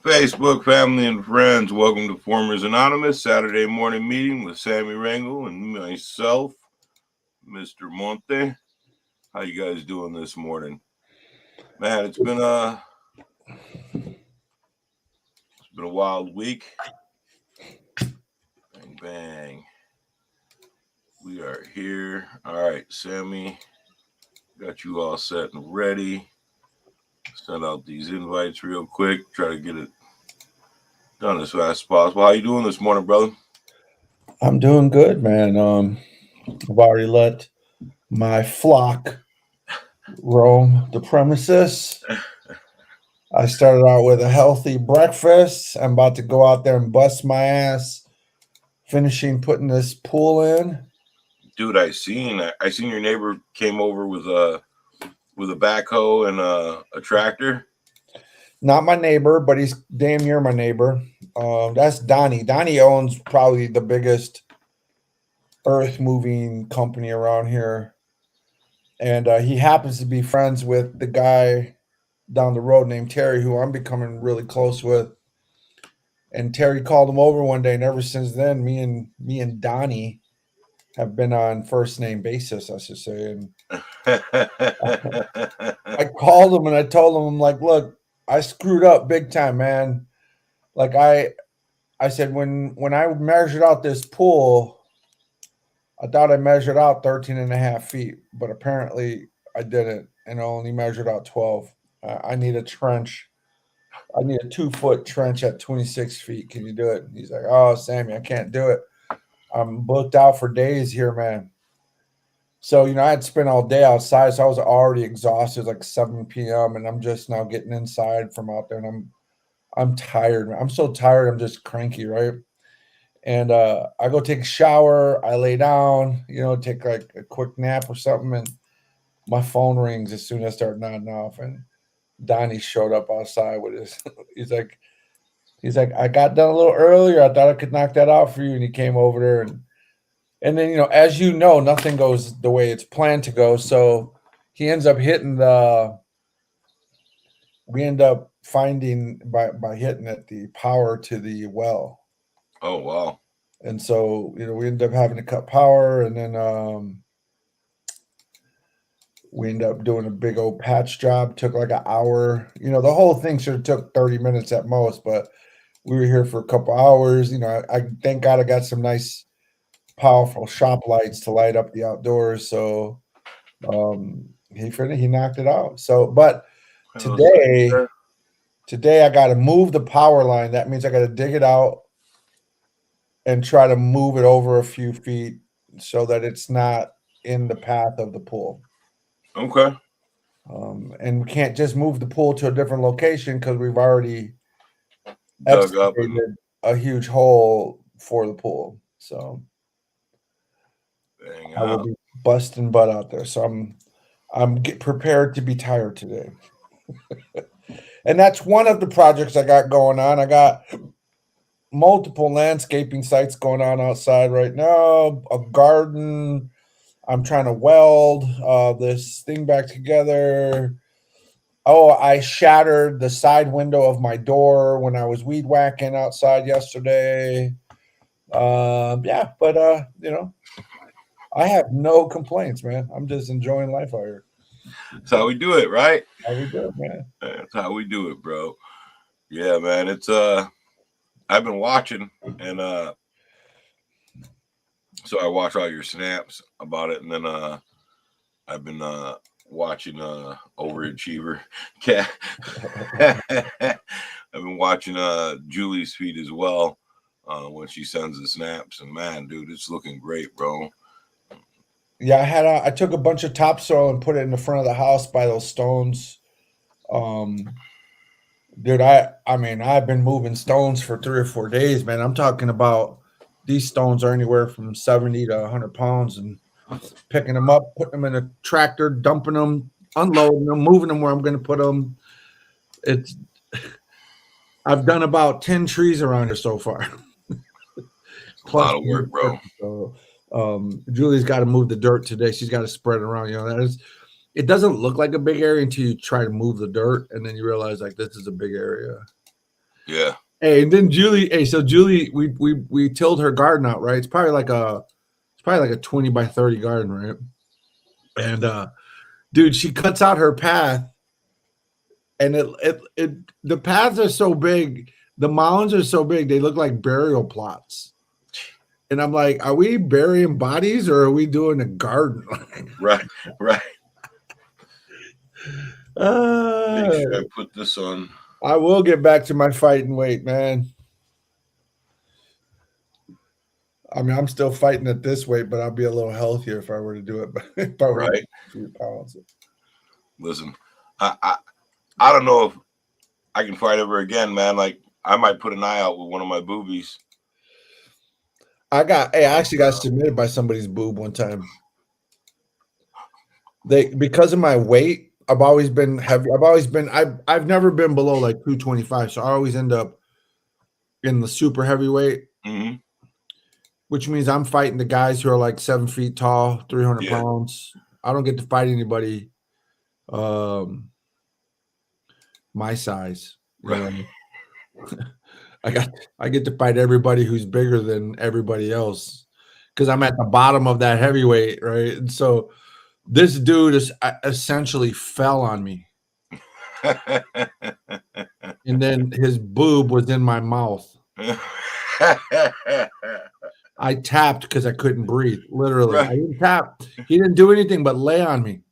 Facebook family and friends, welcome to Formers Anonymous Saturday morning meeting with Sammy Rangel and myself, Mr. Monte. How you guys doing this morning? Man, it's been a wild week. Bang bang. We are here. All right, Sammy, got you all set and ready. Send out these invites real quick. Try to get it done as fast as possible. How you doing this morning, brother? I'm doing good, man. I've already let my flock roam the premises. I started out with a healthy breakfast. I'm about to go out there and bust my ass, finishing putting this pool in. Dude, I seen your neighbor came over with a backhoe and a tractor. Not my neighbor, but he's damn near my neighbor. That's Donnie. Donnie owns probably the biggest earth moving company around here. And he happens to be friends with the guy down the road named Terry, who I'm becoming really close with. And Terry called him over one day, and ever since then, me and Donnie have been on first name basis, I should say. And I called him and I told him, I'm like, look, I screwed up big time, man. Like I said, when I measured out this pool, I thought I measured out 13 and a half feet, but apparently I didn't, and I only measured out 12. I need a trench. I need a 2 foot trench at 26 feet. Can you do it? He's like, oh, Sammy, I can't do it. I'm booked out for days here, man. So, I had spent all day outside, so I was already exhausted, like 7 p.m., and I'm just now getting inside from out there, and I'm tired. Man. I'm so tired, I'm just cranky, right? And I go take a shower, I lay down, take like a quick nap or something, and my phone rings as soon as I start nodding off, and Donnie showed up outside with his. He's like, I got done a little earlier. I thought I could knock that out for you, and he came over there, and then as nothing goes the way it's planned to go. So he ends up hitting the. We end up finding by hitting it the power to the well. Oh wow! And so we end up having to cut power, and then we end up doing a big old patch job. Took like an hour. The whole thing should have took 30 minutes at most, but we were here for a couple hours. I thank God I got some nice, powerful shop lights to light up the outdoors. So he knocked it out. So, but today I got to move the power line. That means I got to dig it out and try to move it over a few feet so that it's not in the path of the pool. Okay. And we can't just move the pool to a different location because we've already dug up a huge hole for the pool. So I will be busting butt out there. So I'm prepared to be tired today. And that's one of the projects I got going on. I got multiple landscaping sites going on outside right now, a garden. I'm trying to weld this thing back together. Oh, I shattered the side window of my door when I was weed whacking outside yesterday. Yeah, but I have no complaints, man. I'm just enjoying life out here. That's how we do it, right? How we do it, man. That's how we do it, bro. Yeah, man. It's I've been watching, and so I watch all your snaps about it, and then I've been watching Overachiever Cat. I've been watching Julie's feed as well when she sends the snaps, and man, dude, it's looking great, bro. Yeah, I took a bunch of topsoil and put it in the front of the house by those stones. Dude, I mean, I've been moving stones for 3 or 4 days, man. I'm talking about these stones are anywhere from 70 to 100 pounds, and picking them up, putting them in a tractor, dumping them, unloading them, moving them where I'm going to put them. I've done about 10 trees around here so far. Plus, a lot of work, bro. So, Julie's got to move the dirt today. She's got to spread it around. It doesn't look like a big area until you try to move the dirt, and then you realize like this is a big area. Yeah. Hey, and then Julie. Hey, so Julie, we tilled her garden out, right? It's probably like a 20 by 30 garden, right? And dude, she cuts out her path, and the paths are so big, the mounds are so big, they look like burial plots. And I'm like, are we burying bodies or are we doing a garden? Right. Right. Make sure I Uh, put this on. I will get back to my fighting weight, man. I mean, I'm still fighting at this weight, but I'll be a little healthier if I were to do it. If I were Right. to 3 pounds. Listen, I don't know if I can fight ever again, man. Like I might put an eye out with one of my boobies. I actually got submitted by somebody's boob one time. Because of my weight, I've always been heavy. I've never been below like 225, so I always end up in the super heavyweight, Mm-hmm. which means I'm fighting the guys who are like 7 feet tall, 300 Yeah. pounds. I don't get to fight anybody my size. You know? I get to fight everybody who's bigger than everybody else because I'm at the bottom of that heavyweight, right? And so this dude is essentially fell on me, and then his boob was in my mouth. I tapped because I couldn't breathe. Literally, Right. I didn't tap. He didn't do anything but lay on me.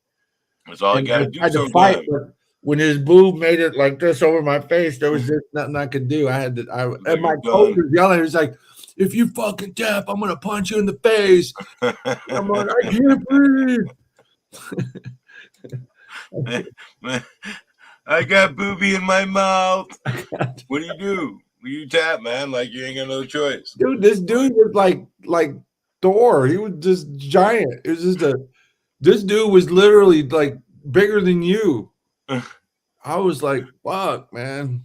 That's all And you got I to do tried to sometimes. fight, but when his boob made it like this over my face, there was just nothing I could do. And my coach was yelling. He was like, "If you fucking tap, I'm gonna punch you in the face." I'm like, I can't breathe. I got booby in my mouth. What do? You tap, man, like you ain't got no choice. Dude, this dude was like Thor. He was just giant. It was just this dude was literally like bigger than you. I was like, fuck, man.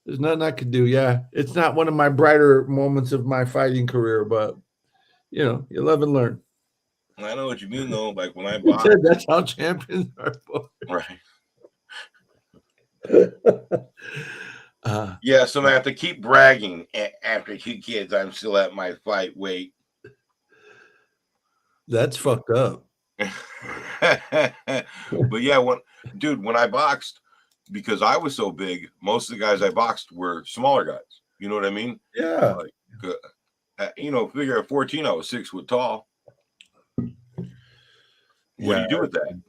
There's nothing I could do. Yeah. It's not one of my brighter moments of my fighting career, but you live and learn. I know what you mean though. Like when I boxed. That's how champions are for. Right. Yeah, Samantha, keep bragging. After 2 kids, I'm still at my fight weight. That's fucked up. But yeah, when I boxed, because I was so big, most of the guys I boxed were smaller guys. You know what I mean? Yeah. Like, figure at 14, I was 6 foot tall. What do you do with that?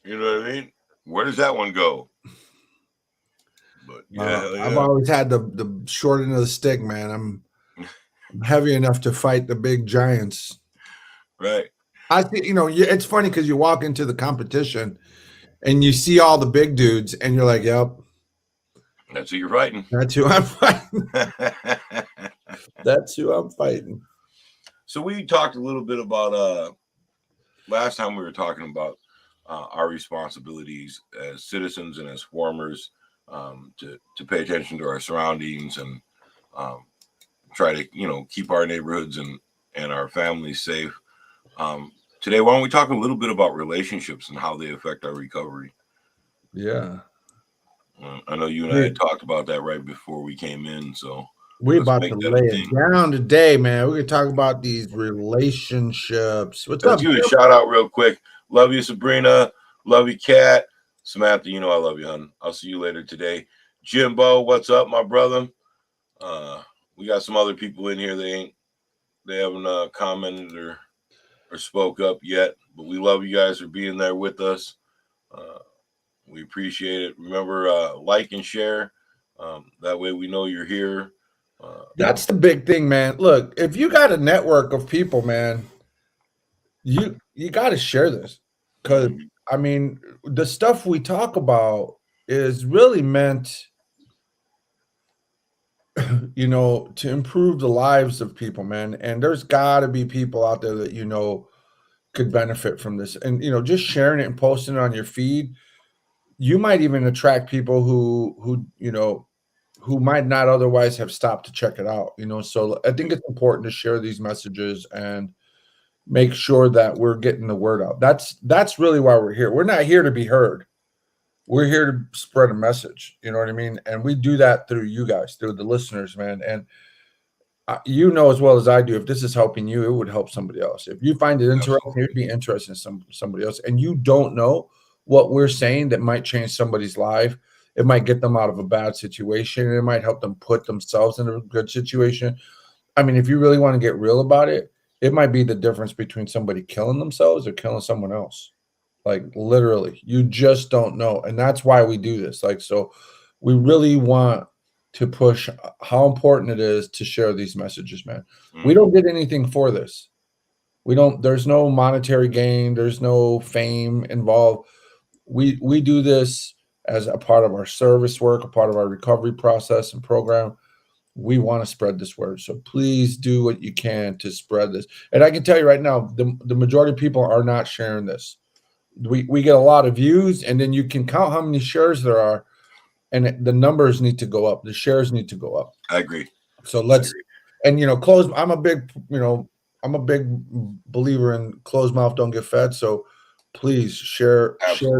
You know what I mean? Where does that one go? But yeah, I've always had the short end of the stick, man. I'm heavy enough to fight the big giants. Right. I think it's funny because you walk into the competition and you see all the big dudes, and you're like, "Yep, that's who you're fighting. That's who I'm fighting. That's who I'm fighting." So we talked a little bit about last time we were talking about our responsibilities as citizens and as farmers. To pay attention to our surroundings and try to keep our neighborhoods and our families safe. Today, why don't we talk a little bit about relationships and how they affect our recovery? Yeah, I know you and I had talked about that right before we came in, so we're about to lay it down today, man. We're gonna talk about these relationships. What's up? Let's give you a shout out real quick. Love you, Sabrina. Love you, Kat. Samantha, I love you, hon. I'll see you later today. Jimbo, what's up, my brother? We got some other people in here. They haven't commented or spoke up yet, but we love you guys for being there with us. We appreciate it. Remember, like and share. That way we know you're here. That's the big thing, man. Look, if you got a network of people, man, you got to share this because. I mean, the stuff we talk about is really meant, to improve the lives of people, man. And there's got to be people out there that, could benefit from this. And, just sharing it and posting it on your feed, you might even attract people who might not otherwise have stopped to check it out, So I think it's important to share these messages and make sure that we're getting the word out. That's really why we're here. We're not here to be heard. We're here to spread a message. You know what I mean? And we do that through you guys, through the listeners, man. And you know as well as I do, if this is helping you, it would help somebody else. If you find it interesting, it'd be interesting in somebody else. And you don't know what we're saying that might change somebody's life. It might get them out of a bad situation. It might help them put themselves in a good situation. I mean, if you really want to get real about it, it might be the difference between somebody killing themselves or killing someone else. Like literally, you just don't know. And that's why we do this. Like, so we really want to push how important it is to share these messages, man. We don't get anything for this. There's no monetary gain, there's no fame involved. We do this as a part of our service work, a part of our recovery process and program. We want to spread this word. So please do what you can to spread this. And I can tell you right now, the majority of people are not sharing this. We get a lot of views, and then you can count how many shares there are. And the numbers need to go up. The shares need to go up. I agree. So and close. I'm a big believer in closed mouth don't get fed. So please share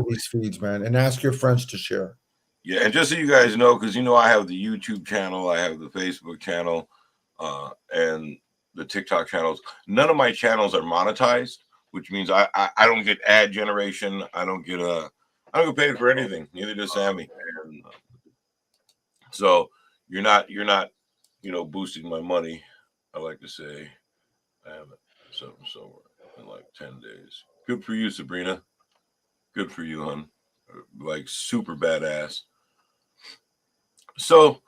these feeds, man, and ask your friends to share. Yeah, and just so you guys know, because I have the YouTube channel, I have the Facebook channel, and the TikTok channels. None of my channels are monetized, which means I don't get ad generation. I don't get paid for anything. Neither does Sammy. And, so you're not boosting my money. I like to say I haven't so in like 10 days. Good for you, Sabrina. Good for you, hon. Like super badass. So,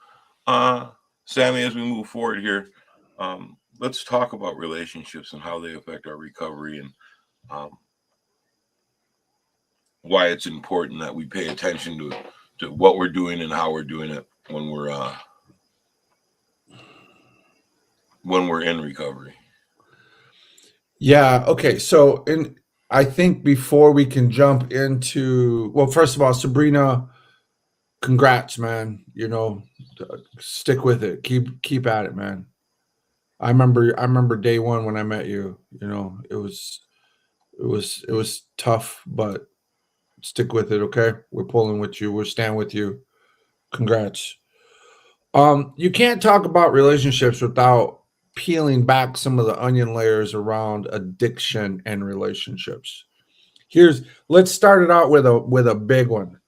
Sammy, as we move forward here, let's talk about relationships and how they affect our recovery, and why it's important that we pay attention to what we're doing and how we're doing it when we're in recovery. Yeah. Okay. So, I think before we can jump into, well, first of all, Sabrina, congrats, man. Stick with it. Keep at it, man. I remember day one when I met you. It was tough, but stick with it. Okay, we're pulling with you. We'll stand with you. Congrats. You can't talk about relationships without peeling back some of the onion layers around addiction and relationships. Let's start it out with a big one.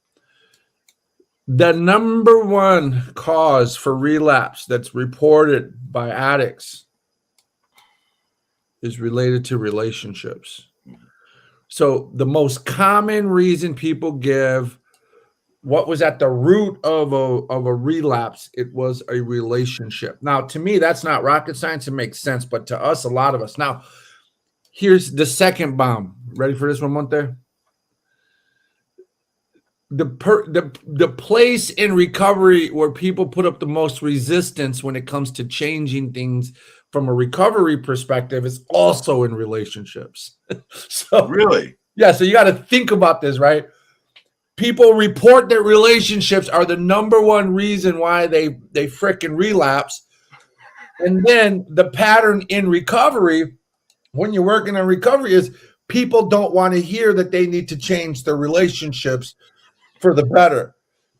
The number one cause for relapse that's reported by addicts is related to relationships. So the most common reason people give, what was at the root of a relapse, it was a relationship. Now, to me, that's not rocket science. It makes sense. But to us, a lot of us. Now, here's the second bomb. Ready for this one, Monte? The place in recovery where people put up the most resistance when it comes to changing things from a recovery perspective is also in relationships. So really, yeah. So you got to think about this, right? People report that relationships are the number one reason why they frickin' relapse, and then the pattern in recovery, when you're working on recovery, is people don't want to hear that they need to change their relationships for the better.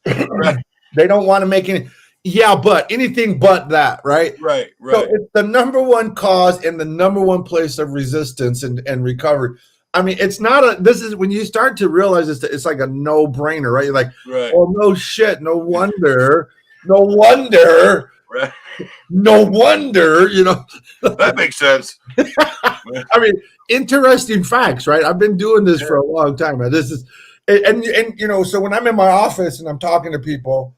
They don't want to make anything but that, right? Right. So it's the number one cause and the number one place of resistance and recovery. I mean, it's not this is when you start to realize it's like a no-brainer, right? You're like, right. Oh, no shit, no wonder, right. No wonder, That makes sense. I mean, interesting facts, right? I've been doing this for a long time, man. This is And so when I'm in my office and I'm talking to people,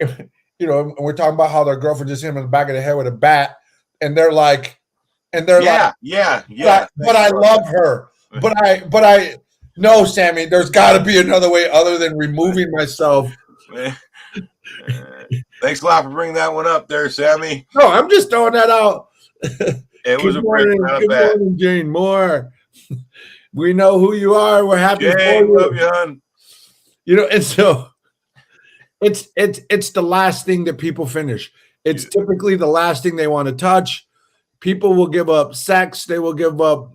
and we're talking about how their girlfriend just hit him in the back of the head with a bat, and they're like, yeah. But I love her. But I no, Sammy, there's got to be another way other than removing myself. Thanks a lot for bringing that one up there, Sammy. No, I'm just throwing that out. It was a brick, not a bat. Morning, Jane Moore. We know who you are. We're happy for you. Love you, hon. And so it's the last thing that people finish. It's typically the last thing they want to touch. People will give up sex. They will give up,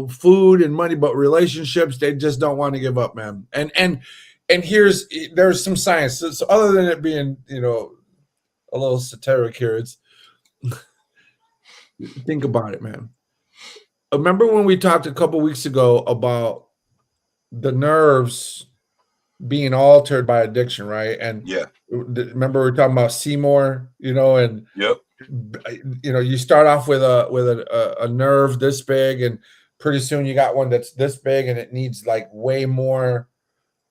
food and money, but relationships, they just don't want to give up, man. And and there's some science. So other than it being, a little satiric here, it's think about it, man. Remember when we talked a couple weeks ago about the nerves being altered by addiction, right? And Yeah. remember we were talking about Seymour, and Yep. you start off with a nerve this big, and pretty soon you got one that's this big, and it needs like way more,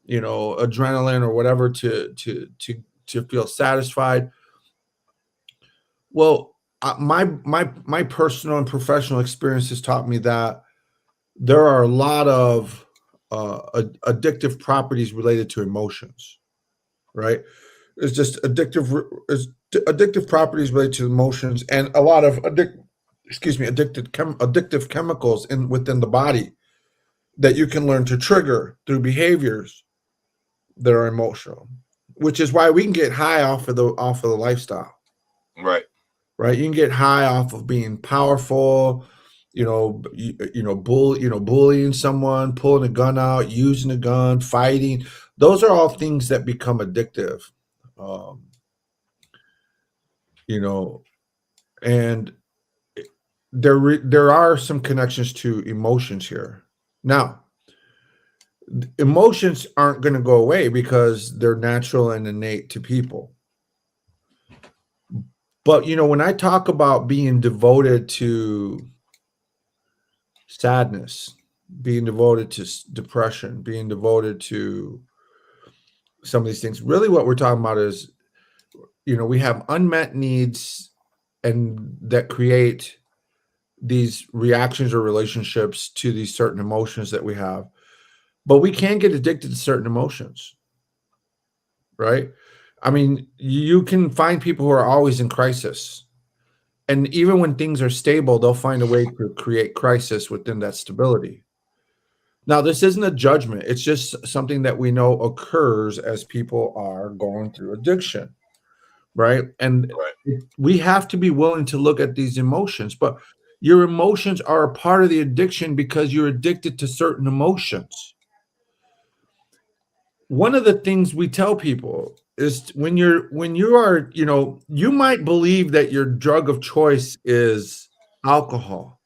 adrenaline or whatever to feel satisfied. Well, my personal and professional experiences taught me that there are a lot of addictive properties related to emotions, right? It's just addictive properties related to emotions, and a lot of addictive chemicals within the body that you can learn to trigger through behaviors that are emotional, which is why we can get high off of the lifestyle. Right. Right. You can get high off of being powerful, bullying someone, pulling a gun out, using a gun, fighting. Those are all things that become addictive. And there are some connections to emotions here. Now, emotions aren't going to go away because they're natural and innate to people. But, when I talk about being devoted to sadness, being devoted to depression, being devoted to some of these things, really what we're talking about is, we have unmet needs and that create these reactions or relationships to these certain emotions that we have. But we can get addicted to certain emotions, right? I mean, you can find people who are always in crisis. And even when things are stable, they'll find a way to create crisis within that stability. Now, this isn't a judgment. It's just something that we know occurs as people are going through addiction, right? And we have to be willing to look at these emotions. But your emotions are a part of the addiction because you're addicted to certain emotions. One of the things we tell people is when you are, you might believe that your drug of choice is alcohol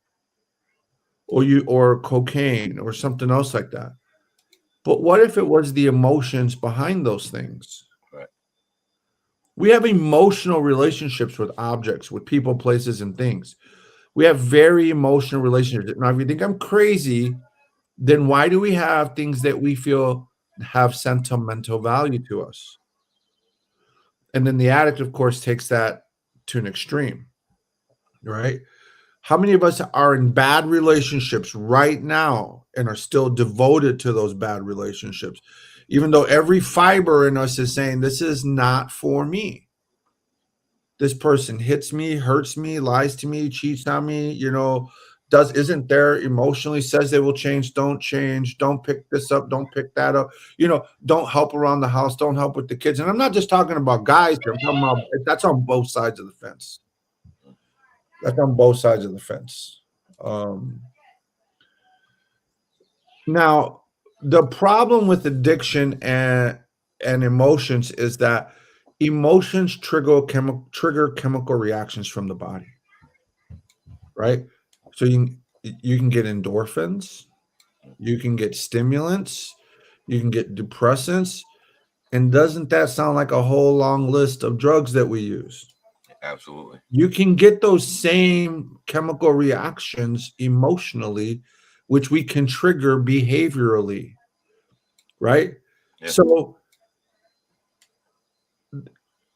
or cocaine or something else like that. But what if it was the emotions behind those things? Right. We have emotional relationships with objects, with people, places, and things. We have very emotional relationships. Now, if you think I'm crazy, then why do we have things that we feel have sentimental value to us? And then the addict, of course, takes that to an extreme, right? How many of us are in bad relationships right now and are still devoted to those bad relationships, even though every fiber in us is saying, this is not for me. This person hits me, hurts me, lies to me, cheats on me, isn't there emotionally, says they will change, don't pick this up, don't pick that up, don't help around the house, don't help with the kids. And I'm not just talking about guys here, I'm talking about that's on both sides of the fence. That's on both sides of the fence. Now, the problem with addiction and emotions is that emotions trigger chemical reactions from the body, right? So you can get endorphins, you can get stimulants, you can get depressants, and doesn't that sound like a whole long list of drugs that we use? Absolutely. You can get those same chemical reactions emotionally, which we can trigger behaviorally, right? Yeah. So,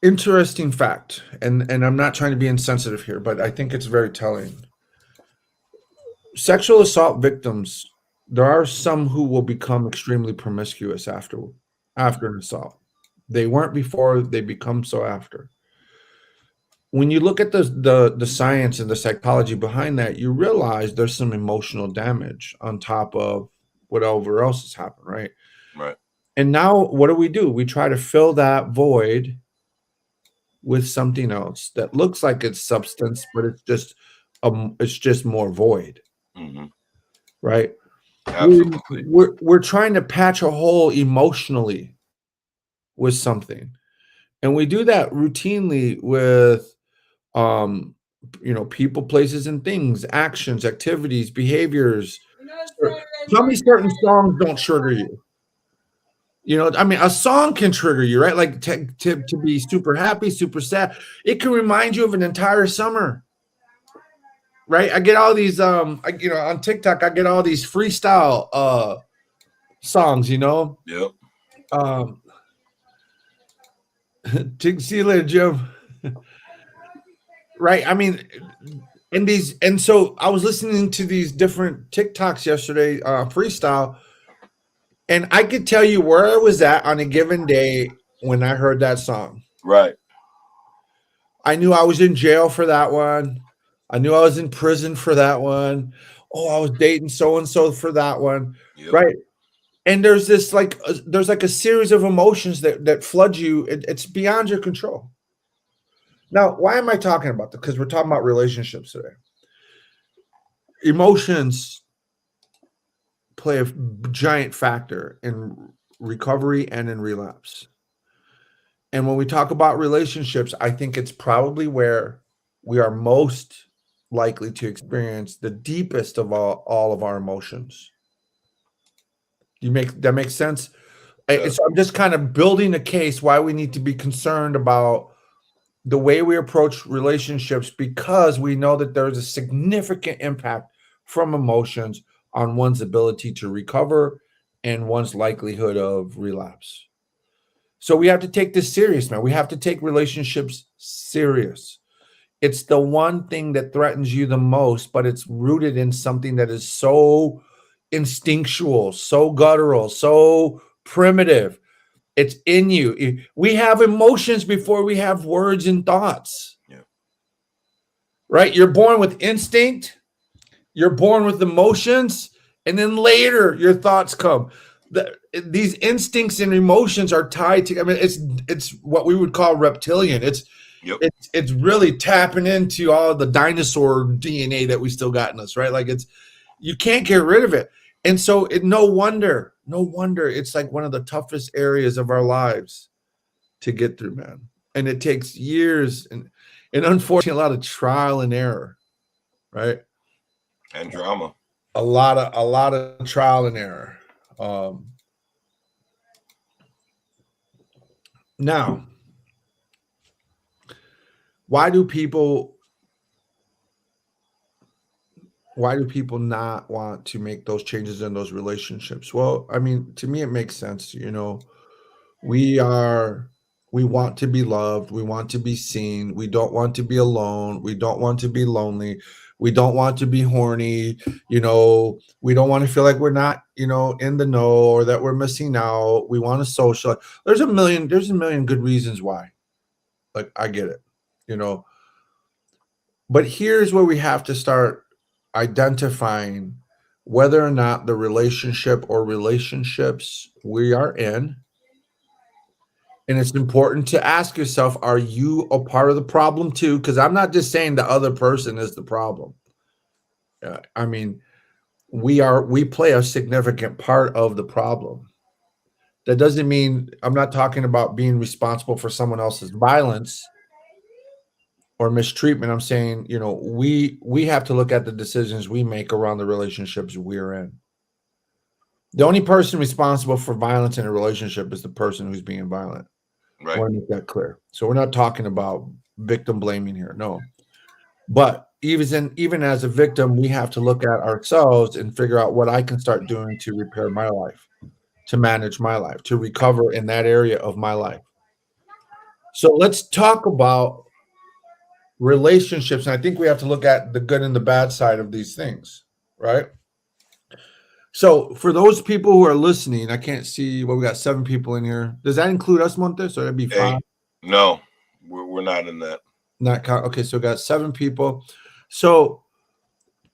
interesting fact, and I'm not trying to be insensitive here, but I think it's very telling. Sexual assault victims, there are some who will become extremely promiscuous after an assault. They weren't before, they become so after. When you look at the science and the psychology behind that, you realize there's some emotional damage on top of whatever else has happened, right? Right. And now what do? We try to fill that void with something else that looks like it's substance, but it's just more void. Mm-hmm. Right? Absolutely. We're trying to patch a hole emotionally with something. And we do that routinely with people, places, and things, actions, activities, behaviors. Tell me certain songs don't trigger you. I mean, a song can trigger you, right? Like to be super happy, super sad. It can remind you of an entire summer, right? I get all these, on TikTok, I get all these freestyle songs, Yep. See you later, Jim. Right? I mean, and so I was listening to these different TikToks yesterday, freestyle, and I could tell you where I was at on a given day when I heard that song. Right. I knew I was in jail for that one. I knew I was in prison for that one. Oh, I was dating so and so for that one. Yep. Right? And there's this there's like a series of emotions that flood you. It's beyond your control. Now, why am I talking about this? Because we're talking about relationships today. Emotions play a giant factor in recovery and in relapse. And when we talk about relationships, I think it's probably where we are most likely to experience the deepest of all of our emotions. That makes sense? Yeah. So I'm just kind of building a case why we need to be concerned about the way we approach relationships, because we know that there's a significant impact from emotions on one's ability to recover and one's likelihood of relapse. So we have to take this serious, man. We have to take relationships serious. It's the one thing that threatens you the most, but it's rooted in something that is so instinctual, so guttural, so primitive. It's in you. We have emotions before we have words and thoughts. Yeah. Right? You're born with instinct. You're born with emotions. And then later your thoughts come. These instincts and emotions are tied to, I mean, it's what we would call reptilian. It's really tapping into all the dinosaur DNA that we still got in us, right? Like you can't get rid of it. And so no wonder it's like one of the toughest areas of our lives to get through, man. And it takes years and unfortunately a lot of trial and error, right? And drama. A lot of trial and error. Now, why do people not want to make those changes in those relationships? Well, I mean, to me, it makes sense. We want to be loved. We want to be seen. We don't want to be alone. We don't want to be lonely. We don't want to be horny. We don't want to feel like we're not, in the know or that we're missing out. We want to social. There's a million good reasons why. Like, I get it, but here's where we have to start identifying whether or not the relationship or relationships we are in. And it's important to ask yourself, are you a part of the problem too? Because I'm not just saying the other person is the problem. I mean, we play a significant part of the problem. That doesn't mean I'm not talking about being responsible for someone else's violence or mistreatment. I'm saying, we have to look at the decisions we make around the relationships we're in. The only person responsible for violence in a relationship is the person who's being violent. Right. I want to make that clear. So we're not talking about victim blaming here. No. But even as a victim, we have to look at ourselves and figure out what I can start doing to repair my life, to manage my life, to recover in that area of my life. So let's talk about relationships. And I think we have to look at the good and the bad side of these things, right? So for those people who are listening, I can't see, we got 7 people in here. Does that include us, Montes, or that'd be 5? No, we're not in that. Okay, so we got 7 people. So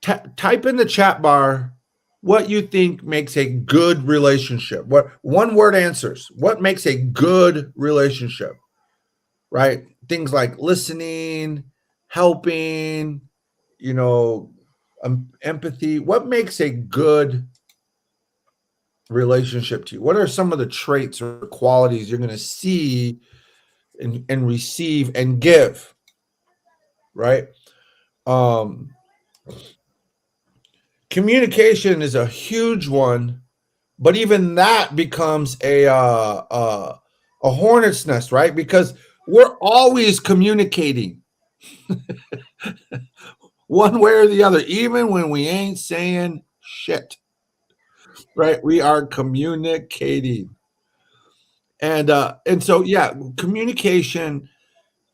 type in the chat bar what you think makes a good relationship. What one word answers. What makes a good relationship, right? Things like listening, helping, empathy. What makes a good relationship to you? What are some of the traits or qualities you're going to see and receive and give? Right? Communication is a huge one, but even that becomes a hornet's nest, right? Because we're always communicating one way or the other, even when we ain't saying shit, right? We are communicating. And so yeah, communication,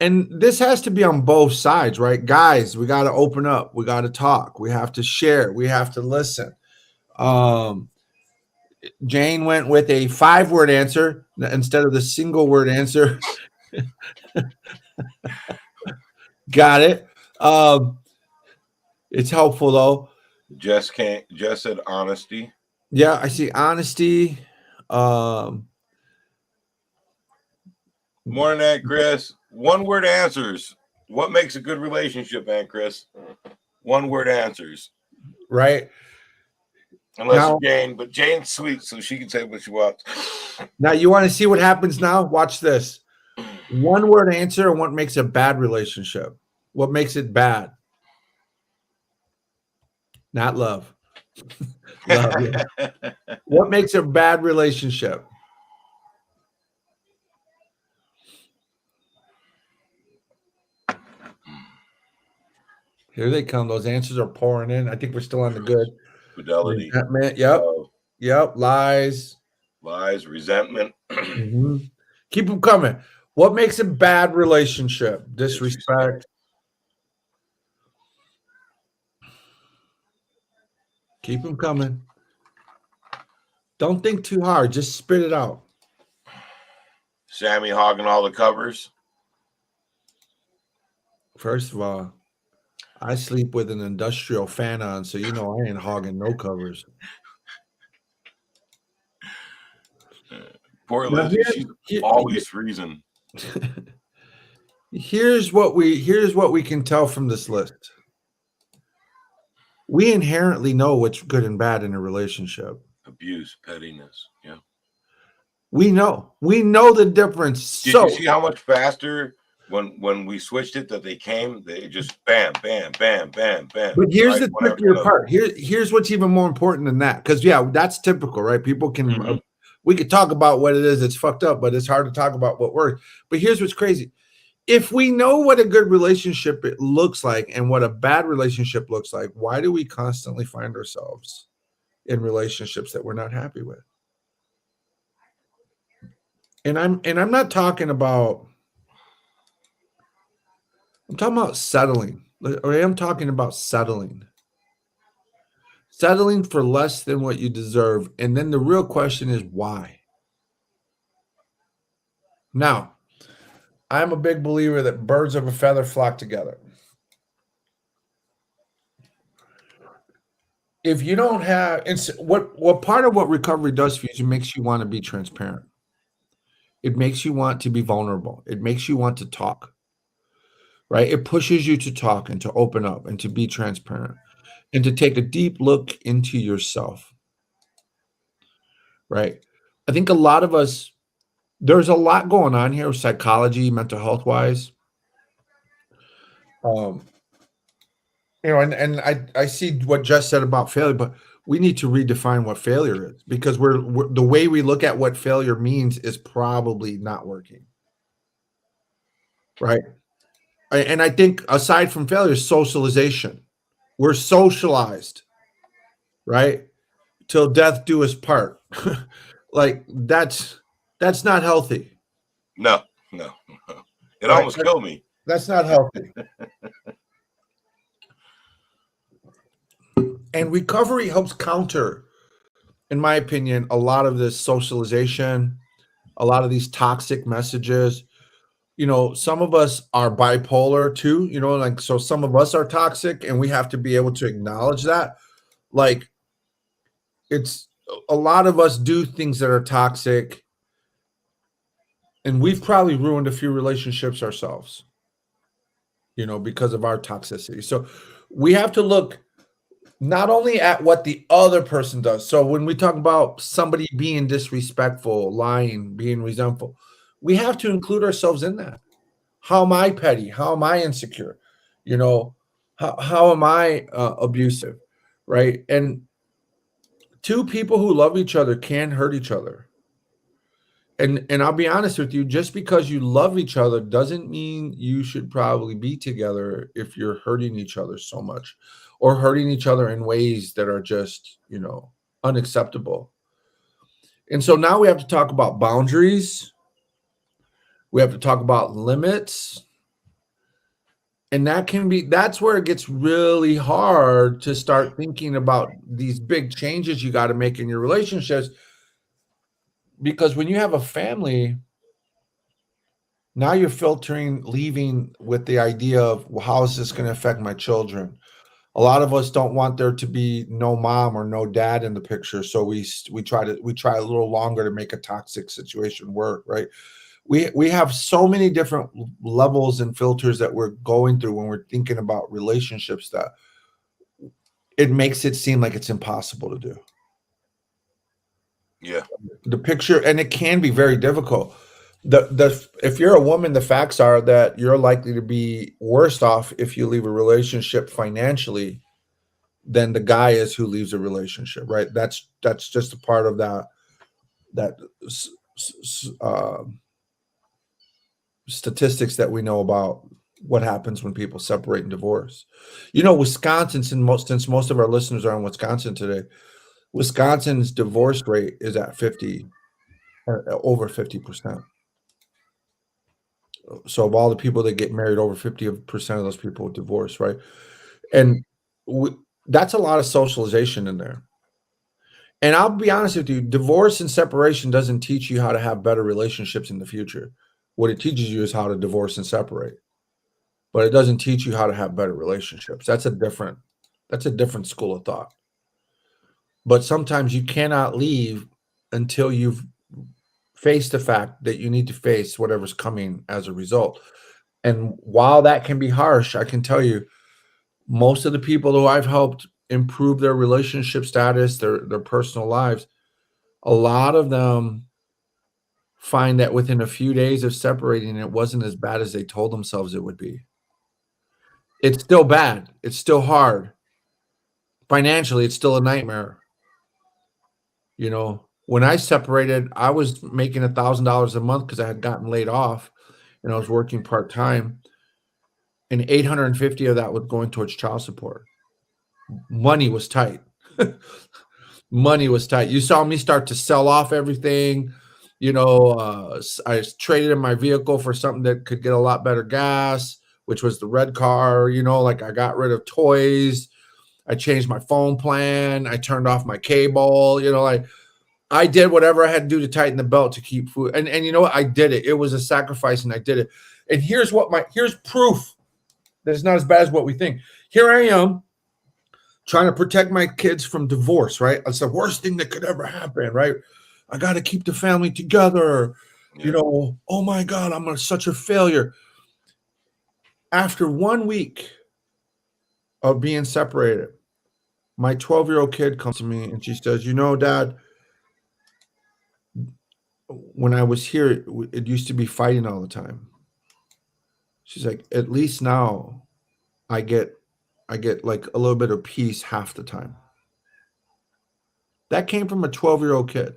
and this has to be on both sides, right? Guys, we got to open up, we got to talk, we have to share, we have to listen. Jane went with a 5-word answer instead of the single word answer. Got it. It's helpful though. Jess said honesty. Yeah, I see honesty. More than that, Chris. 1-word answers. What makes a good relationship, man, Chris? 1-word answers. Right. Unless Now, Jane, but Jane's sweet, so she can say what she wants. Now you want to see what happens now? Watch this. 1-word answer and what makes a bad relationship. What makes it bad? Not love. Love, yeah. What makes a bad relationship? Here they come. Those answers are pouring in. I think we're still on the good. Fidelity. Resentment. Yep. Yep. Lies. Lies. Resentment. Mm-hmm. Keep them coming. What makes a bad relationship? Disrespect. Keep them coming. Don't think too hard. Just spit it out. Sammy hogging all the covers. First of all, I sleep with an industrial fan on, so you know I ain't hogging no covers. Poor Lizzie, she's always freezing. Here's what we can tell from this list. We inherently know what's good and bad in a relationship. Abuse, pettiness, yeah. We know the difference. Did you see how much faster when we switched it that they came? They just bam, bam, bam, bam, bam. But here's the trickier part. Here's what's even more important than that. Because yeah, that's typical, right? People can we could talk about what it is that's fucked up, but it's hard to talk about what works. But here's what's crazy. If we know what a good relationship it looks like and what a bad relationship looks like, why do we constantly find ourselves in relationships that we're not happy with? And I'm not talking about, I'm talking about settling. Or I'm talking about settling. Settling for less than what you deserve. And then the real question is why? Now, I'm a big believer that birds of a feather flock together. If you don't have, it's what part of what recovery does for you is it makes you want to be transparent. It makes you want to be vulnerable. It makes you want to talk, right? It pushes you to talk and to open up and to be transparent and to take a deep look into yourself, right? I think a lot of us, there's a lot going on here with psychology, mental health wise. And I see what Jess said about failure, but we need to redefine what failure is because we're the way we look at what failure means is probably not working. Right. And I think aside from failure, socialization. We're socialized, right? Till death do us part. Like that's not healthy. No. It almost killed me. That's not healthy. And recovery helps counter, in my opinion, a lot of this socialization, a lot of these toxic messages. You know, some of us are bipolar too, you know, like, so some of us are toxic and we have to be able to acknowledge that. Like, it's a lot of us do things that are toxic and we've probably ruined a few relationships ourselves, you know, because of our toxicity. So we have to look not only at what the other person does. So when we talk about somebody being disrespectful, lying, being resentful, we have to include ourselves in that. How am I petty? How am I insecure? You know, how am I abusive? Right. And two people who love each other can hurt each other. And I'll be honest with you, just because you love each other doesn't mean you should probably be together if you're hurting each other so much or hurting each other in ways that are just, unacceptable. And so now we have to talk about boundaries. We have to talk about limits. And that's where it gets really hard to start thinking about these big changes you got to make in your relationships. Because when you have a family, now you're leaving with the idea of, well, how is this going to affect my children? A lot of us don't want there to be no mom or no dad in the picture, so we try a little longer to make a toxic situation work, right? We have so many different levels and filters that we're going through when we're thinking about relationships that it makes it seem like it's impossible to do. Yeah. The picture, and it can be very difficult. If you're a woman, the facts are that you're likely to be worse off if you leave a relationship financially than the guy is who leaves a relationship, right? That's just a part of that statistics that we know about what happens when people separate and divorce. Wisconsin, since most of our listeners are in Wisconsin today, Wisconsin's divorce rate is at 50 or over 50%. So of all the people that get married, over 50% of those people divorce, right? And that's a lot of socialization in there. And I'll be honest with you, divorce and separation doesn't teach you how to have better relationships in the future. What it teaches you is how to divorce and separate. But it doesn't teach you how to have better relationships. That's a different school of thought. But sometimes you cannot leave until you've faced the fact that you need to face whatever's coming as a result. And while that can be harsh, I can tell you, most of the people who I've helped improve their relationship status, their personal lives, a lot of them find that within a few days of separating, it wasn't as bad as they told themselves it would be. It's still bad. It's still hard. Financially, it's still a nightmare. When I separated, I was making $1,000 a month because I had gotten laid off and I was working part-time. And 850 of that was going towards child support. Money was tight. Money was tight. You saw me start to sell off everything. I traded in my vehicle for something that could get a lot better gas, which was the red car. I got rid of toys. I changed my phone plan. I turned off my cable. I did whatever I had to do to tighten the belt to keep food. And you know what? I did it. It was a sacrifice, and I did it. And here's proof that it's not as bad as what we think. Here I am trying to protect my kids from divorce, right? It's the worst thing that could ever happen, right? I got to keep the family together. Yeah. Oh my God, I'm such a failure. After 1 week of being separated, my 12-year-old kid comes to me and she says, Dad, when I was here, it used to be fighting all the time. She's like, at least now I get like a little bit of peace half the time. That came from a 12-year-old kid.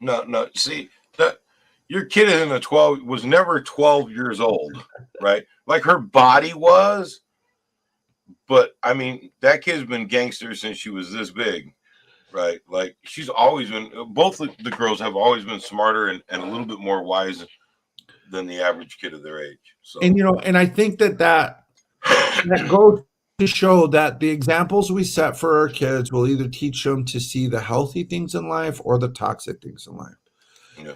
No. See, your kid was never 12 years old, right? Like her body was, but I mean, that kid's been gangster since she was this big, right? Like she's always been. Both the girls have always been smarter and a little bit more wise than the average kid of their age. So, and I think that goes to show that the examples we set for our kids will either teach them to see the healthy things in life or the toxic things in life. Yeah.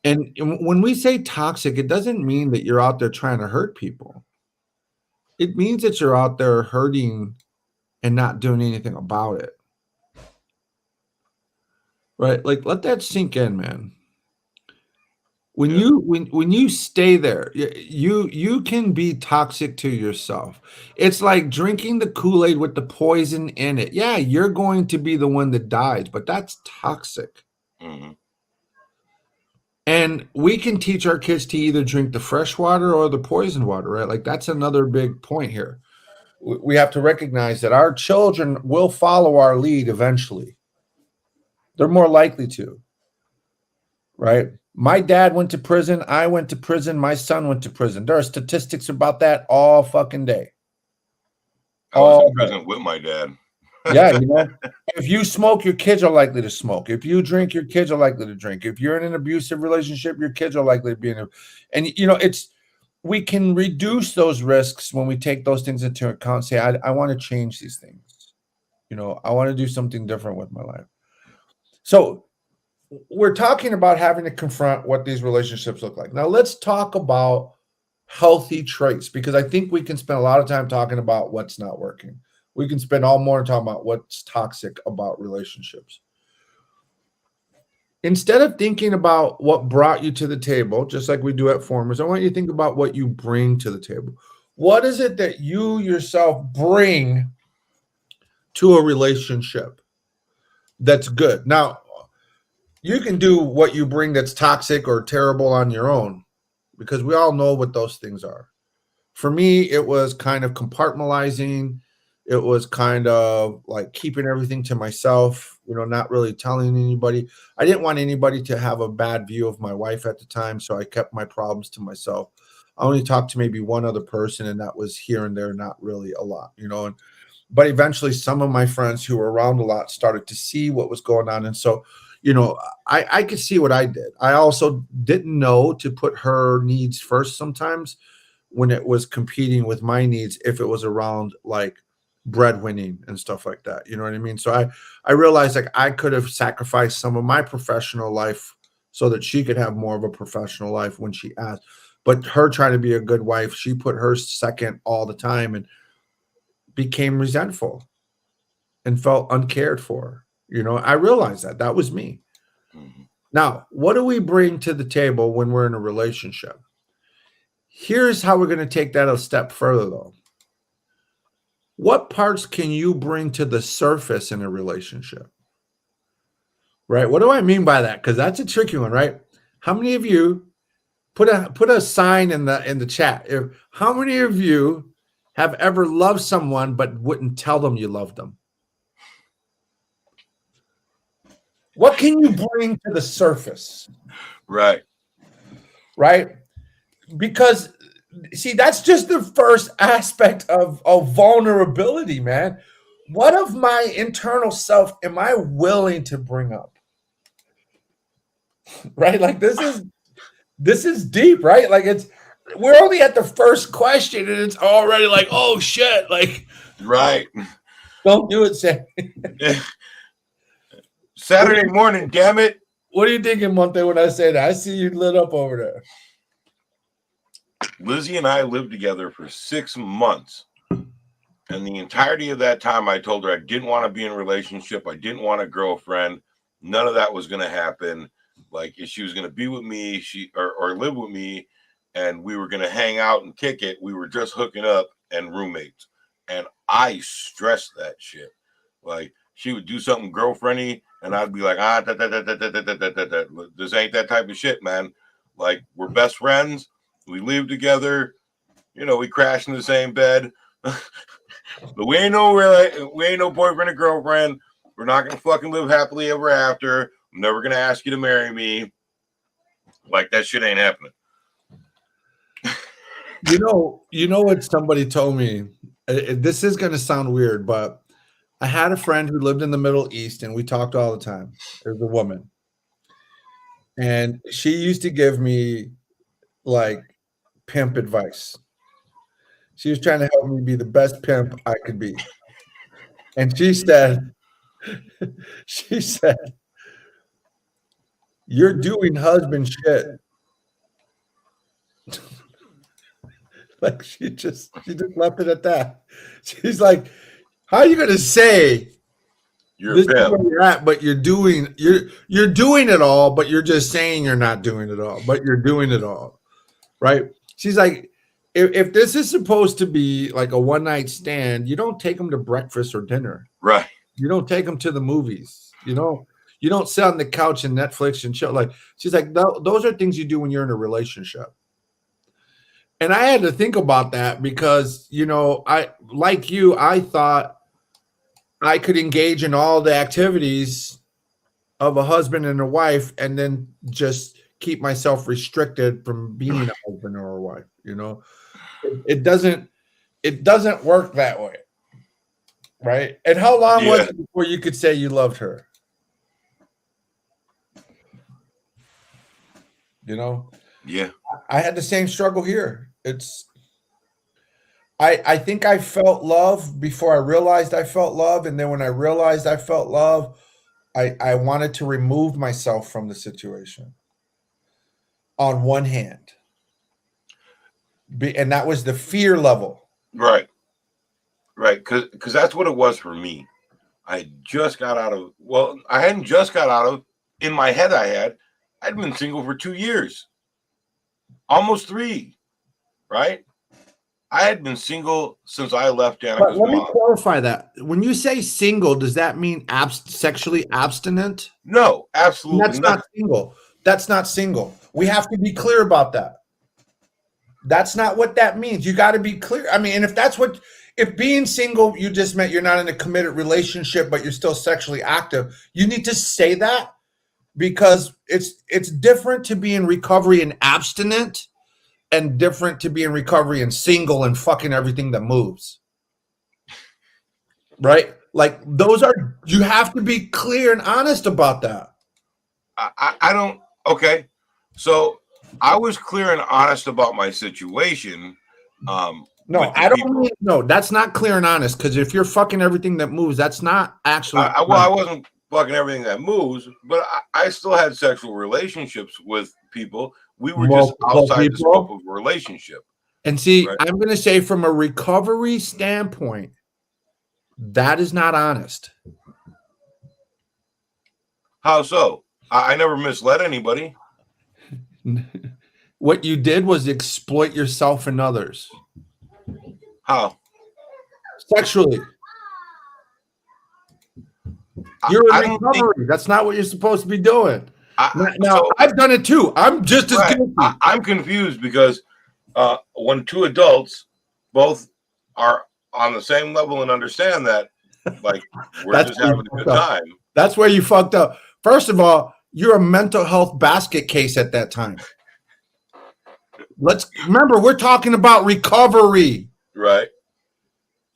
And when we say toxic, it doesn't mean that you're out there trying to hurt people. It means that you're out there hurting and not doing anything about it. Right? Like, let that sink in, man. When Yeah. when you stay there, you can be toxic to yourself. It's like drinking the Kool-Aid with the poison in it. Yeah, you're going to be the one that dies, but that's toxic. Hmm. And we can teach our kids to either drink the fresh water or the poison water, right? Like that's another big point here. We have to recognize that our children will follow our lead eventually. They're more likely to, right? My dad went to prison. I went to prison. My son went to prison. There are statistics about that all fucking day. I was in All day. prison with my dad. Yeah, if you smoke, your kids are likely to smoke. If you drink, your kids are likely to drink. If you're in an abusive relationship, your kids are likely to be in a, and we can reduce those risks when we take those things into account. Say, I want to change these things. I want to do something different with my life. So we're talking about having to confront what these relationships look like. Now let's talk about healthy traits, because I think we can spend a lot of time talking about what's not working. We can spend all morning talking about what's toxic about relationships. Instead of thinking about what brought you to the table, just like we do at Formers, I want you to think about what you bring to the table. What is it that you yourself bring to a relationship that's good? Now, you can do what you bring that's toxic or terrible on your own, because we all know what those things are. For me, it was kind of compartmentalizing. It was kind of like keeping everything to myself, not really telling anybody. I didn't want anybody to have a bad view of my wife at the time, so I kept my problems to myself. I only talked to maybe one other person, and that was here and there, not really a lot. But eventually some of my friends who were around a lot started to see what was going on. And so, I could see what I did. I also didn't know to put her needs first sometimes when it was competing with my needs, if it was around like breadwinning and stuff like that. You know what I mean? So I realized like I could have sacrificed some of my professional life so that she could have more of a professional life when she asked. But her trying to be a good wife, she put her second all the time and became resentful and felt uncared for. I realized that was me. Hmm. Now, what do we bring to the table when we're in a relationship? Here's how we're going to take that a step further, though. What parts can you bring to the surface in a relationship? Right? What do I mean by that? Because that's a tricky one, right? How many of you put a sign in the chat? How many of you have ever loved someone but wouldn't tell them you loved them? What can you bring to the surface? Right. Right? Because see, that's just the first aspect of vulnerability, man. What of my internal self am I willing to bring up? Right? Like this is deep, right? Like we're only at the first question and it's already like, oh shit, like Right. don't do it, Sam. Saturday morning, damn it. What are you thinking, Monte, when I say that? I see you lit up over there. Lizzie and I lived together for 6 months. And the entirety of that time, I told her I didn't want to be in a relationship. I didn't want a girlfriend. None of that was going to happen. Like, if she was going to be with me, or live with me, and we were going to hang out and kick it, we were just hooking up and roommates. And I stressed that shit. Like, she would do something girlfriendy, and I'd be like, this ain't that type of shit, man. Like, we're best friends. We live together. We crash in the same bed. But we ain't no boyfriend or girlfriend. We're not gonna fucking live happily ever after. I'm never gonna ask you to marry me. Like, that shit ain't happening. You know what somebody told me? This is gonna sound weird, but I had a friend who lived in the Middle East and we talked all the time. There's a woman. And she used to give me like pimp advice. She was trying to help me be the best pimp I could be. And she said, you're doing husband shit. Like she just left it at that. She's like, how are you gonna say You're This a is pimp. where you're at, but you're doing it all, but you're just saying you're not doing it all, but you're doing it all, right? She's like, if this is supposed to be like a one night stand, you don't take them to breakfast or dinner. Right. You don't take them to the movies. You don't sit on the couch and Netflix and chill. Like she's like, those are things you do when you're in a relationship. And I had to think about that because I like you. I thought I could engage in all the activities of a husband and a wife, and then just keep myself restricted from being a husband or a wife. It doesn't work that way, right? And how long was it before you could say you loved her? Yeah. I had the same struggle here. I think I felt love before I realized I felt love, and then when I realized I felt love, I wanted to remove myself from the situation. On one hand, and that was the fear level. Right. Because that's what it was for me. I just got out of. Well, I hadn't just got out of. In my head, I'd been single for 2 years, almost 3. Right. I had been single since I left Danica's Let me mom. clarify that. When you say single, does that mean sexually abstinent? No, absolutely That's not single. That's not single. We have to be clear about that. That's not what that means. You got to be clear. I mean, and if being single, you just meant you're not in a committed relationship, but you're still sexually active, you need to say that, because it's different to be in recovery and abstinent, and different to be in recovery and single and fucking everything that moves. Right? Like you have to be clear and honest about that. I don't. Okay. So I was clear and honest about my situation. No, I don't mean, no, that's not clear and honest, because if you're fucking everything that moves, that's not actually. I wasn't fucking everything that moves, but I still had sexual relationships with people. We were just outside the scope of a relationship. And see, right? I'm going to say from a recovery standpoint, that is not honest. How so? I never misled anybody. What you did was exploit yourself and others. How? Sexually. You're in recovery. That's not what you're supposed to be doing. Now, I've done it too. I'm just as guilty. I'm confused because when two adults both are on the same level and understand that, like, we're just having a good time. That's where you fucked up. First of all, you're a mental health basket case at that time. Let's remember, we're talking about recovery. Right.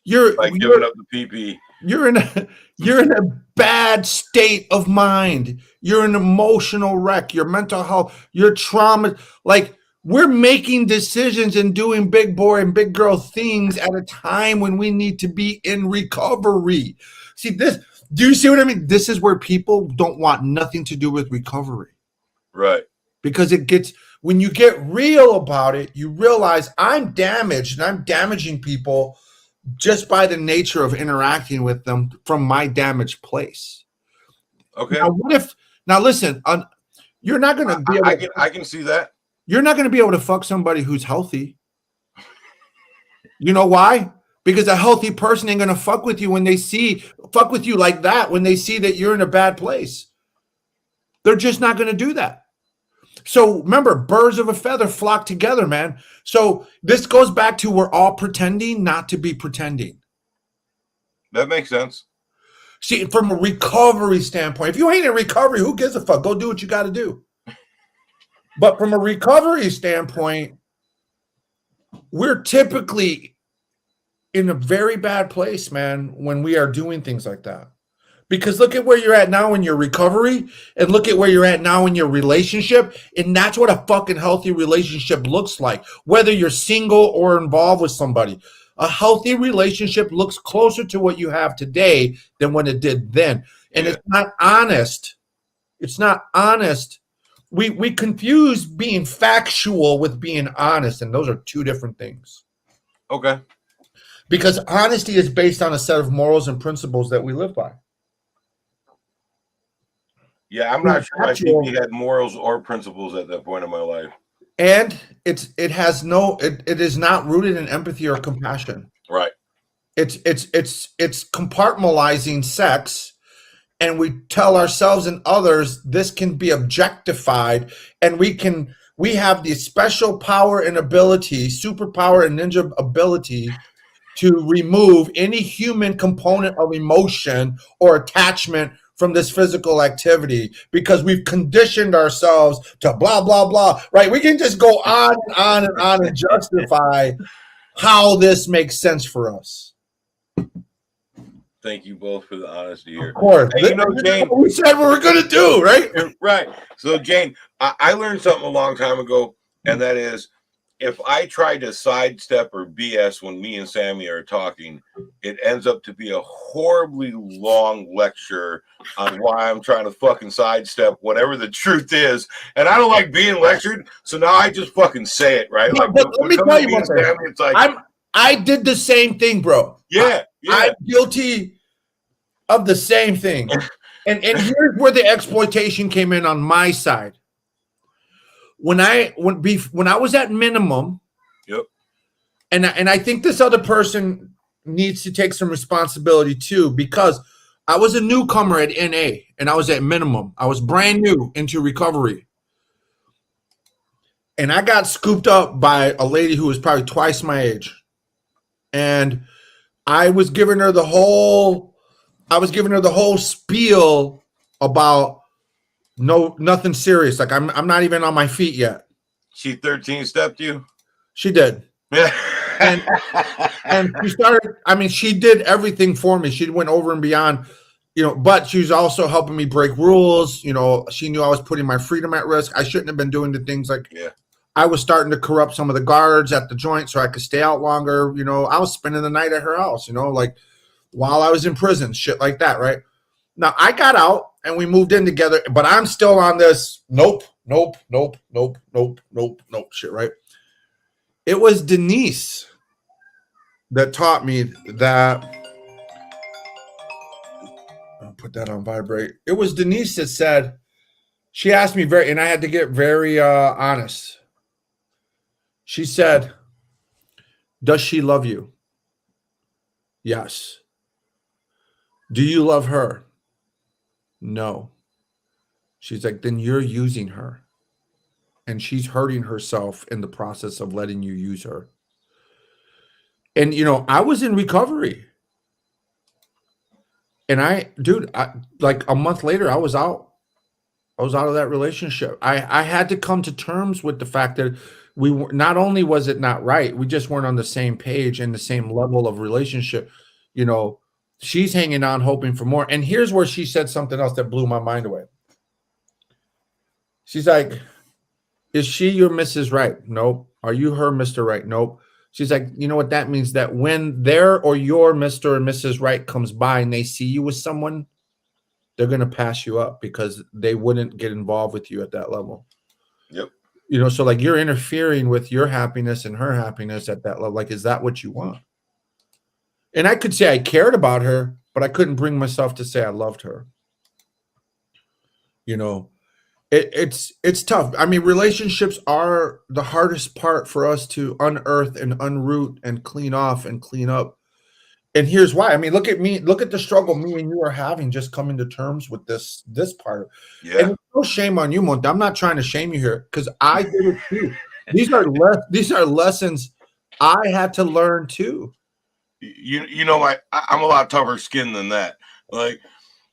You're giving up the PP. You're in a bad state of mind. You're an emotional wreck. Your mental health, your trauma. Like, we're making decisions and doing big boy and big girl things at a time when we need to be in recovery. See this? Do you see what I mean? This is where people don't want nothing to do with recovery. Right. Because when you get real about it, you realize I'm damaged and I'm damaging people just by the nature of interacting with them from my damaged place. Okay. Now listen, you're not going to be able I can see that. You're not going to be able to fuck somebody who's healthy. You know why? Because a healthy person ain't going to fuck with you fuck with you like that when they see that you're in a bad place. They're just not going to do that. So remember, birds of a feather flock together, man. So this goes back to we're all pretending not to be pretending. That makes sense. See, from a recovery standpoint, if you ain't in recovery, who gives a fuck? Go do what you got to do. But from a recovery standpoint, we're typically in a very bad place, man, when we are doing things like that. Because look at where you're at now in your recovery, and look at where you're at now in your relationship. And that's what a fucking healthy relationship looks like, whether you're single or involved with somebody. A healthy relationship looks closer to what you have today than when it did then. And It's not honest. It's not honest. We confuse being factual with being honest, and those are two different things. Okay. Because honesty is based on a set of morals and principles that we live by. Yeah, I'm not sure my PP had morals or principles at that point in my life. And it is not rooted in empathy or compassion. Right. It's compartmentalizing sex, and we tell ourselves and others this can be objectified, and we have the special power and ability, superpower and ninja ability to remove any human component of emotion or attachment from this physical activity because we've conditioned ourselves to blah, blah, blah, right? We can just go on and on and on and justify how this makes sense for us. Thank you both for the honesty here. Of course. Hey, Jane, we said what we're going to do, right? Right. So, Jane, I learned something a long time ago, and that is, if I try to sidestep or BS when me and Sammy are talking, it ends up to be a horribly long lecture on why I'm trying to fucking sidestep whatever the truth is. And I don't like being lectured, so now I just fucking say it, right? Like, but let me tell you one thing. It's like, I did the same thing, bro. Yeah. I'm guilty of the same thing. And here's where the exploitation came in on my side. When I was at minimum, yep, and I think this other person needs to take some responsibility too, because I was a newcomer at NA and I was at minimum. I was brand new into recovery. And I got scooped up by a lady who was probably twice my age. And I was giving her the whole spiel about nothing serious. Like I'm not even on my feet yet. She 13 stepped you? She did. Yeah. and she started, I mean, she did everything for me. She went over and beyond, but she was also helping me break rules. She knew I was putting my freedom at risk. I shouldn't have been doing the things like, I was starting to corrupt some of the guards at the joint so I could stay out longer. I was spending the night at her house, like while I was in prison, shit like that. Right. Now I got out and we moved in together, but I'm still on this nope shit, right? It was Denise that taught me that. I'll put that on vibrate. It was Denise that said, she asked me and I had to get very honest. She said, does she love you? Yes. Do you love her? No. She's like, then you're using her. And she's hurting herself in the process of letting you use her. And, I was in recovery. And like a month later, I was out. I was out of that relationship. I had to come to terms with the fact that we were, not only was it not right, we just weren't on the same page and the same level of relationship. She's hanging on, hoping for more. And here's where she said something else that blew my mind away. She's like, is she your Mrs. Right? Nope. Are you her Mr. Right? Nope. She's like, you know what that means? That when their or your Mr. or Mrs. Right comes by and they see you with someone, they're going to pass you up because they wouldn't get involved with you at that level. Yep. So like you're interfering with your happiness and her happiness at that level. Like, is that what you want? And I could say I cared about her, but I couldn't bring myself to say I loved her. It's tough. I mean, relationships are the hardest part for us to unearth and unroot and clean off and clean up. And here's why. I mean, look at me. Look at the struggle me and you are having just coming to terms with this part. Yeah. And no shame on you, Monta. I'm not trying to shame you here because I did it too. These are lessons I had to learn too. I'm a lot tougher skinned than that. Like,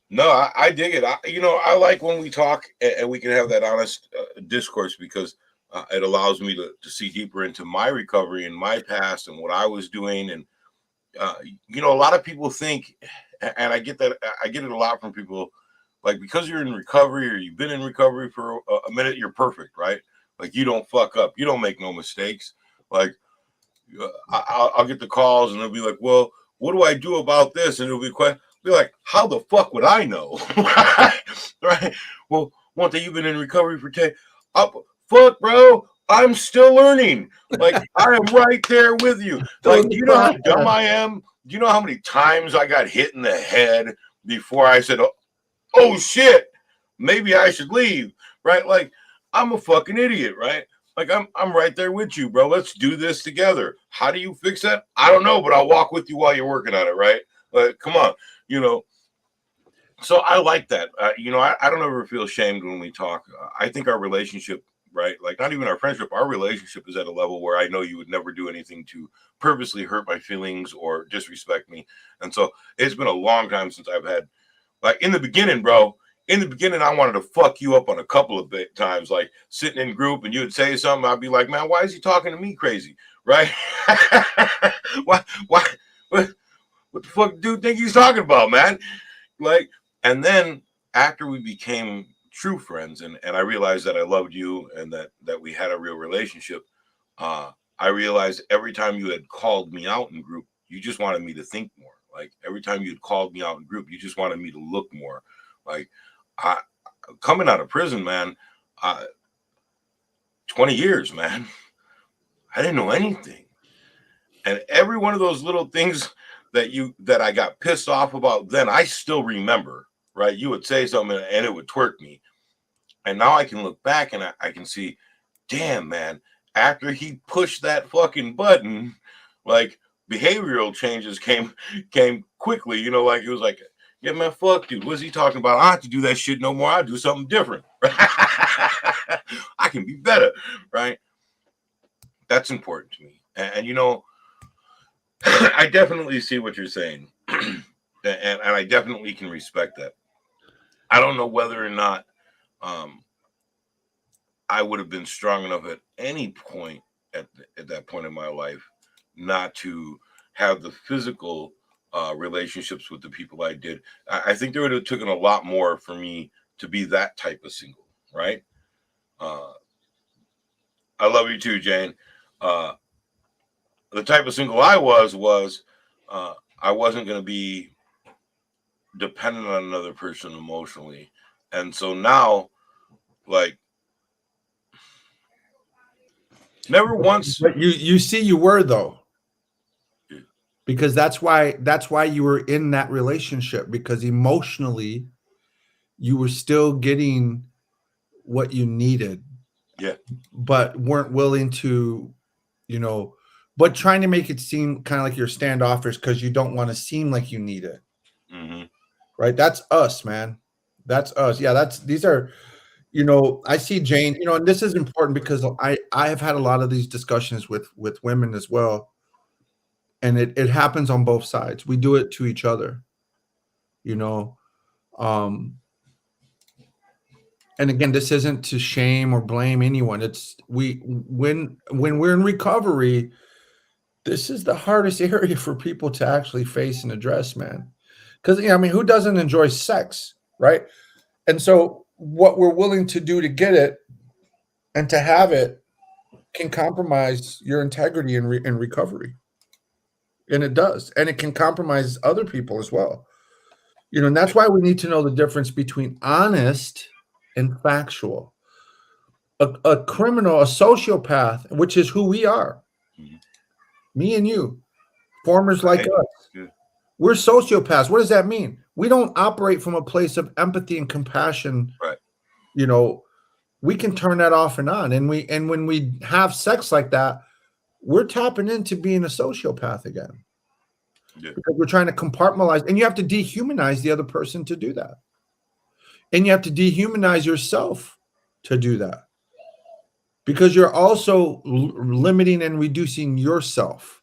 no, I dig it. I like when we talk and we can have that honest discourse because it allows me to see deeper into my recovery and my past and what I was doing. And, a lot of people think, and I get that, I get it a lot from people, like, because you're in recovery or you've been in recovery for a minute, you're perfect, right? Like, you don't fuck up. You don't make no mistakes. Like, I'll get the calls and they'll be like, well, what do I do about this? And it'll be like, how the fuck would I know? Right? Well, one thing, you've been in recovery for 10. Fuck, bro. I'm still learning. Like, I am right there with you. Like, do you know how dumb I am? Do you know how many times I got hit in the head before I said, oh shit, maybe I should leave, right? Like, I'm a fucking idiot, right? Like, I'm right there with you, bro. Let's do this together. How do you fix that? I don't know, but I'll walk with you while you're working on it, right? Like, come on, you know. So I like that. You know, I don't ever feel ashamed when we talk. I think our relationship, right? Like, not even our friendship, our relationship is at a level where I know you would never do anything to purposely hurt my feelings or disrespect me. And so it's been a long time since I've had, like, in the beginning, bro. In the beginning, I wanted to fuck you up on a couple of times, like sitting in group and you would say something. I'd be like, man, why is he talking to me crazy? Right? why, what the fuck do you think he's talking about, man? Like, and then after we became true friends and I realized that I loved you and that we had a real relationship, I realized every time you had called me out in group, you just wanted me to think more. Like, every time you had called me out in group, you just wanted me to look more. Like, I coming out of prison, man, 20 years, man, I didn't know anything. And every one of those little things that I got pissed off about then, I still remember, right? You would say something and it would twerk me. And now I can look back and I can see, damn, man, after he pushed that fucking button, like, behavioral changes came quickly, you know, like, it was like, yeah, man, fuck, dude, what's he talking about? I don't have to do that shit no more. I'll do something different. I can be better, right? That's important to me. And you know, I definitely see what you're saying. and I definitely can respect that. I don't know whether or not I would have been strong enough at any point at that point in my life not to have the physical relationships with the people I did. I think there would have taken a lot more for me to be that type of single, right? I love you too, Jane. The type of single I was I wasn't going to be dependent on another person emotionally. And so now, like, never once. But you see, you were, though, because that's why you were in that relationship, because emotionally you were still getting what you needed, Yeah, but weren't willing to, you know, but trying to make it seem kind of like you're standoffish because you don't want to seem like you need it. mm-hmm. Right? That's us, man. That's us. Yeah, these are, you know, I see Jane, you know, and this is important because I have had a lot of these discussions with women as well. And it happens on both sides. We do it to each other, you know. And again, this isn't to shame or blame anyone. It's when we're in recovery, this is the hardest area for people to actually face and address, man. Because, you know, I mean, who doesn't enjoy sex, right? And so what we're willing to do to get it and to have it can compromise your integrity in recovery. And it does. And it can compromise other people as well. You know, and that's why we need to know the difference between honest and factual. A criminal, a sociopath, which is who we are, me and you, formers like us, we're sociopaths. What does that mean? We don't operate from a place of empathy and compassion. Right. You know, we can turn that off and on. And when we have sex like that, we're tapping into being a sociopath again. Yeah. Because we're trying to compartmentalize, and you have to dehumanize the other person to do that. And you have to dehumanize yourself to do that. Because you're also limiting and reducing yourself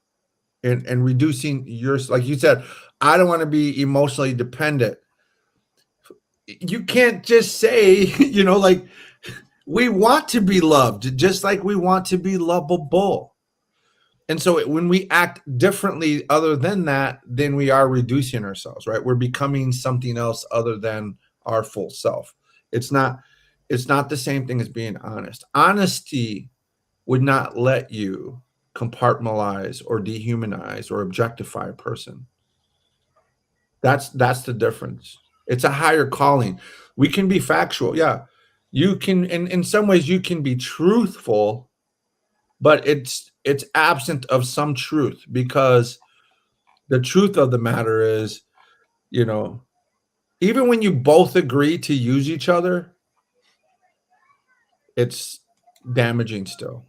and reducing your, like you said, I don't want to be emotionally dependent. You can't just say, you know, like, we want to be loved just like we want to be lovable. And so when we act differently other than that, then we are reducing ourselves, right? We're becoming something else other than our full self. It's not the same thing as being honest. Honesty would not let you compartmentalize or dehumanize or objectify a person. That's the difference. It's a higher calling. We can be factual. Yeah. You can, in some ways you can be truthful, but it's absent of some truth, because the truth of the matter is, you know, even when you both agree to use each other, it's damaging still.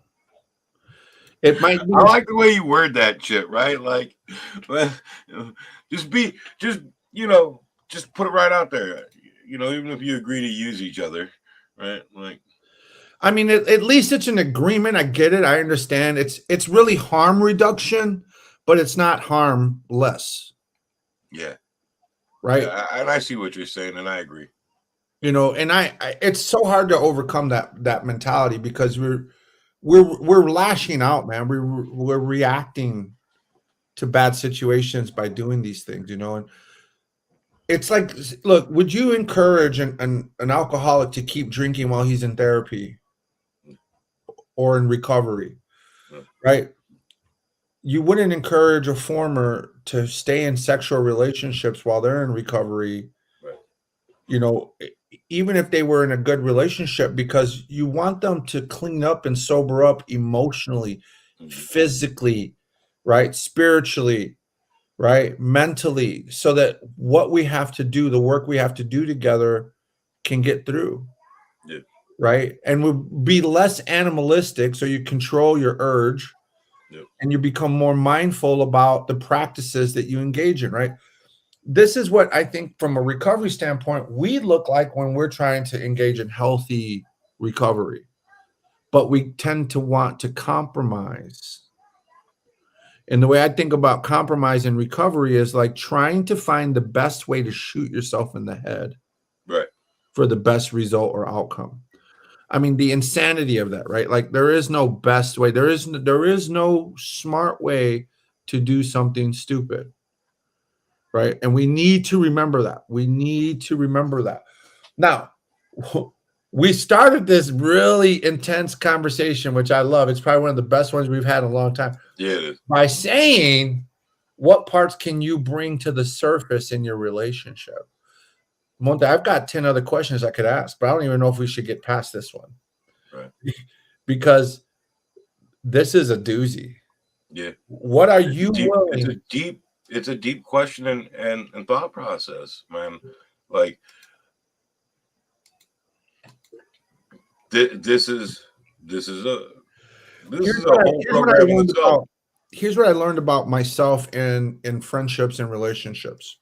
It might be. I like the way you word that shit, right? Like, just just put it right out there. Even if you agree to use each other, right? Like, I mean, at least it's an agreement. I get it. I understand. It's really harm reduction, but it's not harmless. Yeah. Right. Yeah, and I see what you're saying, and I agree. And I it's so hard to overcome that mentality because we're lashing out, man. We're reacting to bad situations by doing these things, and it's like, look, would you encourage an alcoholic to keep drinking while he's in therapy or in recovery? Right? You wouldn't encourage a former to stay in sexual relationships while they're in recovery, even if they were in a good relationship, because you want them to clean up and sober up emotionally, physically, right? Spiritually, right? Mentally, so that what we have to do, the work we have to do together can get through. Yeah. Right? And we'll be less animalistic, so you control your urge. Yep. And you become more mindful about the practices that you engage in, right? This is what I think from a recovery standpoint, we look like when we're trying to engage in healthy recovery, but we tend to want to compromise. And the way I think about compromise in recovery is like trying to find the best way to shoot yourself in the head, right, for the best result or outcome. I mean, the insanity of that, right? Like there is no best way. There is no smart way to do something stupid. Right. And we need to remember that. Now, we started this really intense conversation, which I love. It's probably one of the best ones we've had in a long time. Yeah, it is. By saying, what parts can you bring to the surface in your relationship? Monte, I've got 10 other questions I could ask, but I don't even know if we should get past this one. Right. Because this is a doozy. Yeah. What are you willing? It's a deep question and thought process, man. Like this is a whole program in itself. Here's what I learned about myself in friendships and relationships.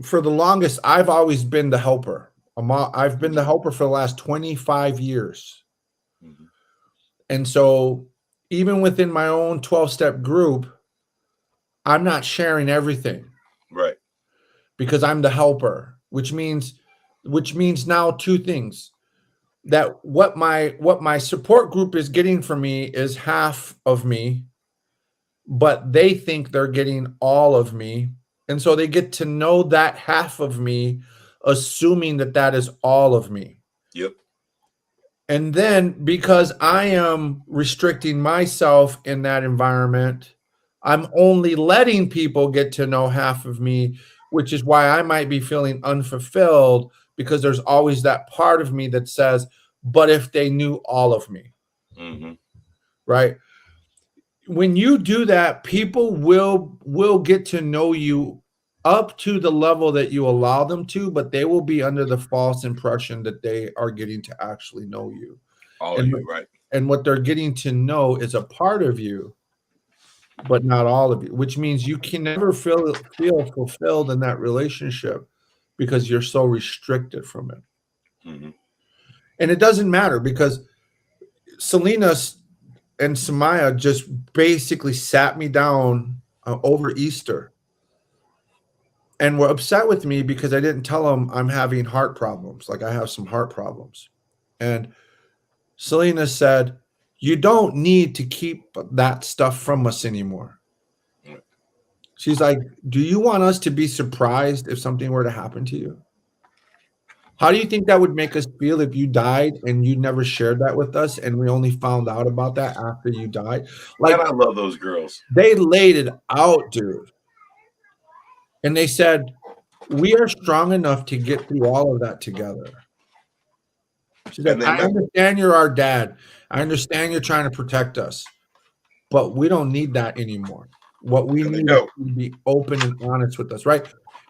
For the longest, I've always been the helper. I've been the helper for the last 25 years. Mm-hmm. And so even within my own 12-step group, I'm not sharing everything. Right. Because I'm the helper, which means now two things. That what my support group is getting from me is half of me, but they think they're getting all of me. And so they get to know that half of me, assuming that is all of me. Yep. And then because I am restricting myself in that environment, I'm only letting people get to know half of me, which is why I might be feeling unfulfilled, because there's always that part of me that says, but if they knew all of me, mm-hmm. Right? When you do that, people will get to know you up to the level that you allow them to, but they will be under the false impression that they are getting to actually know you. Right. And what they're getting to know is a part of you, but not all of you, which means you can never feel fulfilled in that relationship because you're so restricted from it. Mm-hmm. And it doesn't matter, because Selena and Samaya just basically sat me down over Easter and were upset with me because I didn't tell them I'm having heart problems. Like I have some heart problems. And Selena said, you don't need to keep that stuff from us anymore. She's like, do you want us to be surprised if something were to happen to you? How do you think that would make us feel if you died and you never shared that with us and we only found out about that after you died? Like, I love those girls. They laid it out, dude. And they said, we are strong enough to get through all of that together. She said, I understand you're our dad. I understand you're trying to protect us, but we don't need that anymore. What we There they need is go. to be open and honest with us, right?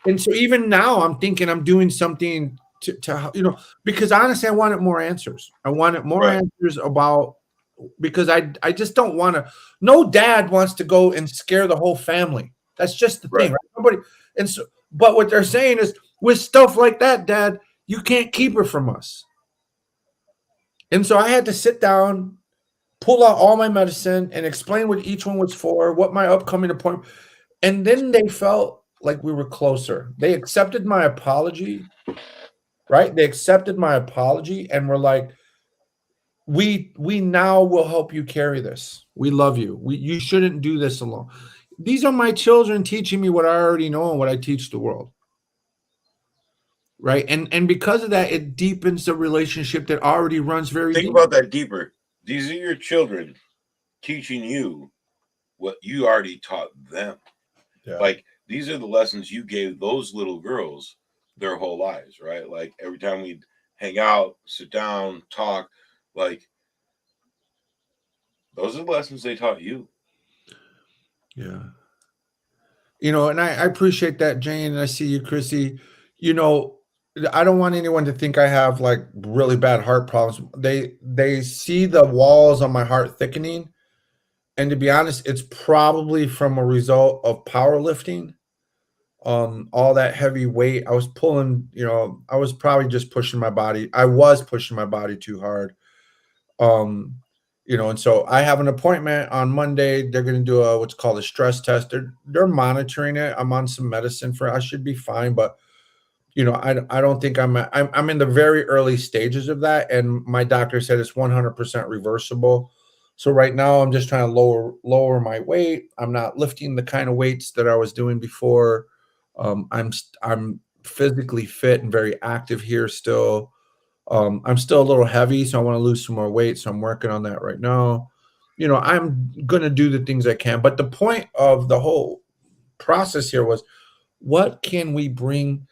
And so even now, I'm thinking I'm doing something to because honestly, I wanted more answers. I wanted more Right. answers about because I just don't want to. No dad wants to go and scare the whole family. That's just the Right. thing, right? Nobody. And so, but what they're saying is, with stuff like that, Dad, you can't keep her from us. And so I had to sit down, pull out all my medicine, and explain what each one was for, what my upcoming appointment. And then they felt like we were closer. They accepted my apology, right? They accepted my apology and were like, we now will help you carry this. We love you. You shouldn't do this alone. These are my children teaching me what I already know and what I teach the world. Right. And because of that, it deepens the relationship that already runs very Think deep. about that deeper. These are your children teaching you what you already taught them. Yeah. Like these are the lessons you gave those little girls their whole lives, right? Like every time we hang out, sit down, talk, like those are the lessons they taught you. Yeah. And I appreciate that, Jane. And I see you, Chrissy. I don't want anyone to think I have like really bad heart problems. They see the walls on my heart thickening. And to be honest, it's probably from a result of powerlifting. All that heavy weight. I was pulling, I was probably just pushing my body. I was pushing my body too hard. Um, and so I have an appointment on Monday. They're going to do what's called a stress test. They're monitoring it. I'm on some medicine I should be fine, but I don't think I'm in the very early stages of that. And my doctor said it's 100% reversible. So right now I'm just trying to lower my weight. I'm not lifting the kind of weights that I was doing before. I'm physically fit and very active here still. I'm still a little heavy, so I want to lose some more weight. So I'm working on that right now. I'm going to do the things I can. But the point of the whole process here was, what can we bring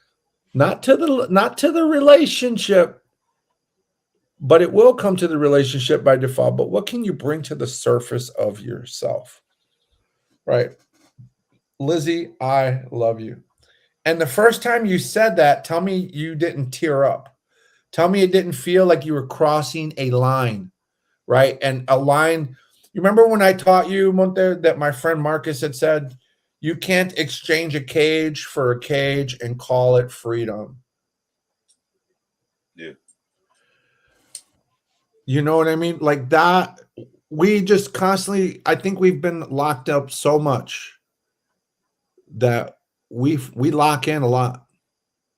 not to the relationship, but it will come to the relationship by default. But what can you bring to the surface of yourself? Right. Lizzie, I love you. And the first time you said that, tell me you didn't tear up. Tell me it didn't feel like you were crossing a line, right? And a line. You remember when I taught you, Monte, that my friend Marcus had said, you can't exchange a cage for a cage and call it freedom. Yeah. You know what I mean? Like that, we just constantly, I think we've been locked up so much that we lock in a lot.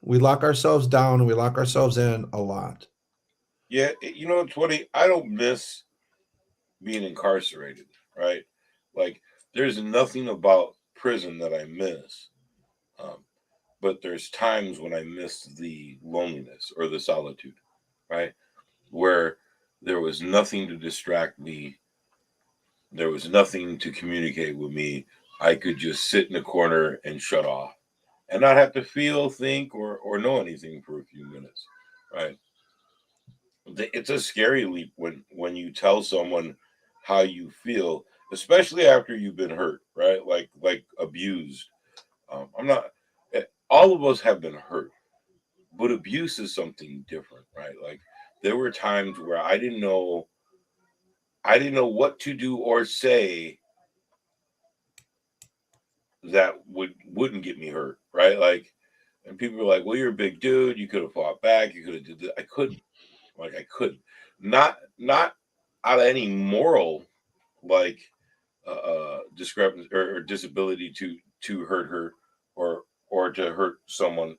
We lock ourselves down and we lock ourselves in a lot. Yeah, it's funny. I don't miss being incarcerated, right? Like, there's nothing about prison that I miss. Um, but there's times when I miss the loneliness or the solitude, right? Where there was nothing to distract me, there was nothing to communicate with me. I could just sit in a corner and shut off and not have to feel, think, or know anything for a few minutes, right? It's a scary leap when you tell someone how you feel, especially after you've been hurt, right? Like abused. I'm not. All of us have been hurt, but abuse is something different, right? Like there were times where I didn't know what to do or say that wouldn't get me hurt, right? Like, and people were like, "Well, you're a big dude. You could have fought back. You could have did this." I couldn't. Like, I couldn't. Not out of any moral like discrepancy or disability to hurt her or to hurt someone.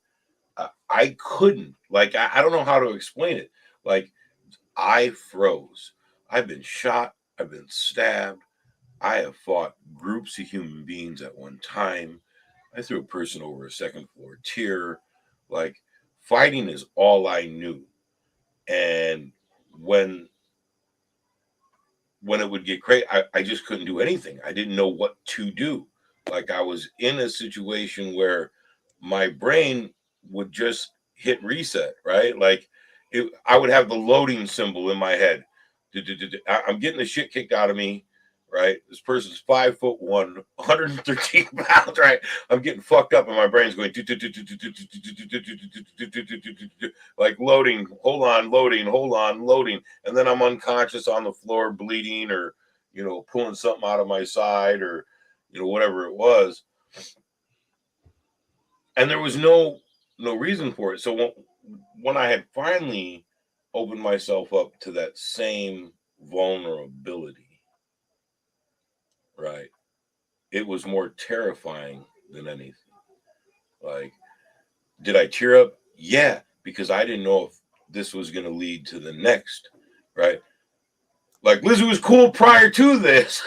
I couldn't. Like, I don't know how to explain it. Like, I froze. I've been shot. I've been stabbed. I have fought groups of human beings at one time. I threw a person over a second floor tier. Like, fighting is all I knew. And when when it would get crazy, I just couldn't do anything. I didn't know what to do. Like I was in a situation where my brain would just hit reset, right? Like I would have the loading symbol in my head. I'm getting the shit kicked out of me. right? This person's 5'1", 113 pounds, right? I'm getting fucked up and my brain's going like loading, hold on, loading. And then I'm unconscious on the floor bleeding or, pulling something out of my side or, whatever it was. And there was no reason for it. So when I had finally opened myself up to that same vulnerability, right, it was more terrifying than anything. Like, did I tear up? Yeah, because I didn't know if this was going to lead to the next, right? Like, Lizzie was cool prior to this,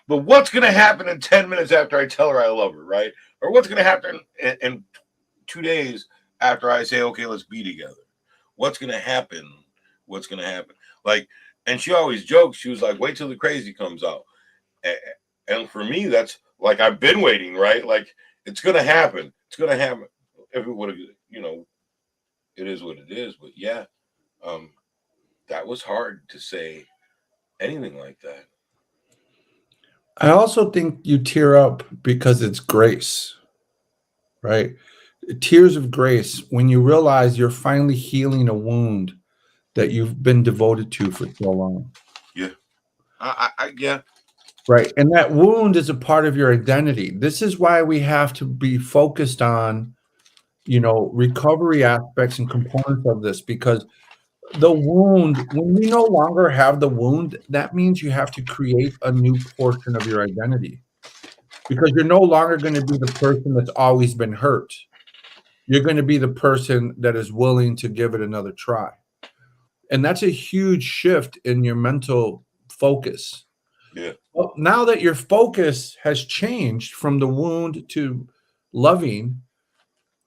but what's going to happen in 10 minutes after I tell her I love her, right? Or what's going to happen in 2 days after I say, okay, let's be together? What's going to happen? What's going to happen? Like, and she always jokes. She was like, wait till the crazy comes out. And for me, that's like, I've been waiting, right? Like, it's going to happen. It's going to happen. If it would have, it is what it is. But yeah, that was hard to say anything like that. I also think you tear up because it's grace, right? Tears of grace when you realize you're finally healing a wound that you've been devoted to for so long. Yeah. Yeah. Right. And that wound is a part of your identity. This is why we have to be focused on, recovery aspects and components of this, because the wound, when you no longer have the wound, that means you have to create a new portion of your identity, because you're no longer going to be the person that's always been hurt. You're going to be the person that is willing to give it another try. And that's a huge shift in your mental focus. Yeah. Well, now that your focus has changed from the wound to loving,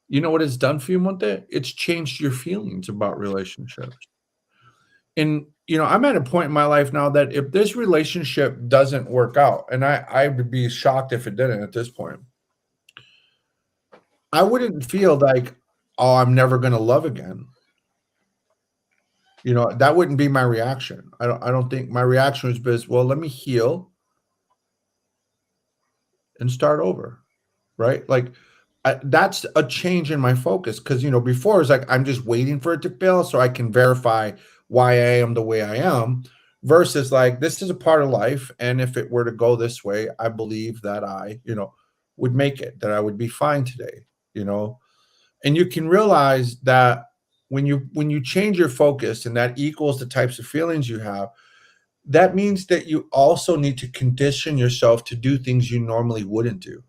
you know what it's done for you, Monte? It's changed your feelings about relationships. And, I'm at a point in my life now that if this relationship doesn't work out, and I would be shocked if it didn't at this point, I wouldn't feel like, oh, I'm never going to love again. That wouldn't be my reaction. I don't think my reaction is because, well, let me heal and start over, right? Like, that's a change in my focus, because before it's like I'm just waiting for it to fail so I can verify why I am the way I am, versus like, this is a part of life, and if it were to go this way, I believe that I would make it, that I would be fine today. And you can realize that when you change your focus, and that equals the types of feelings you have, that means that you also need to condition yourself to do things you normally wouldn't do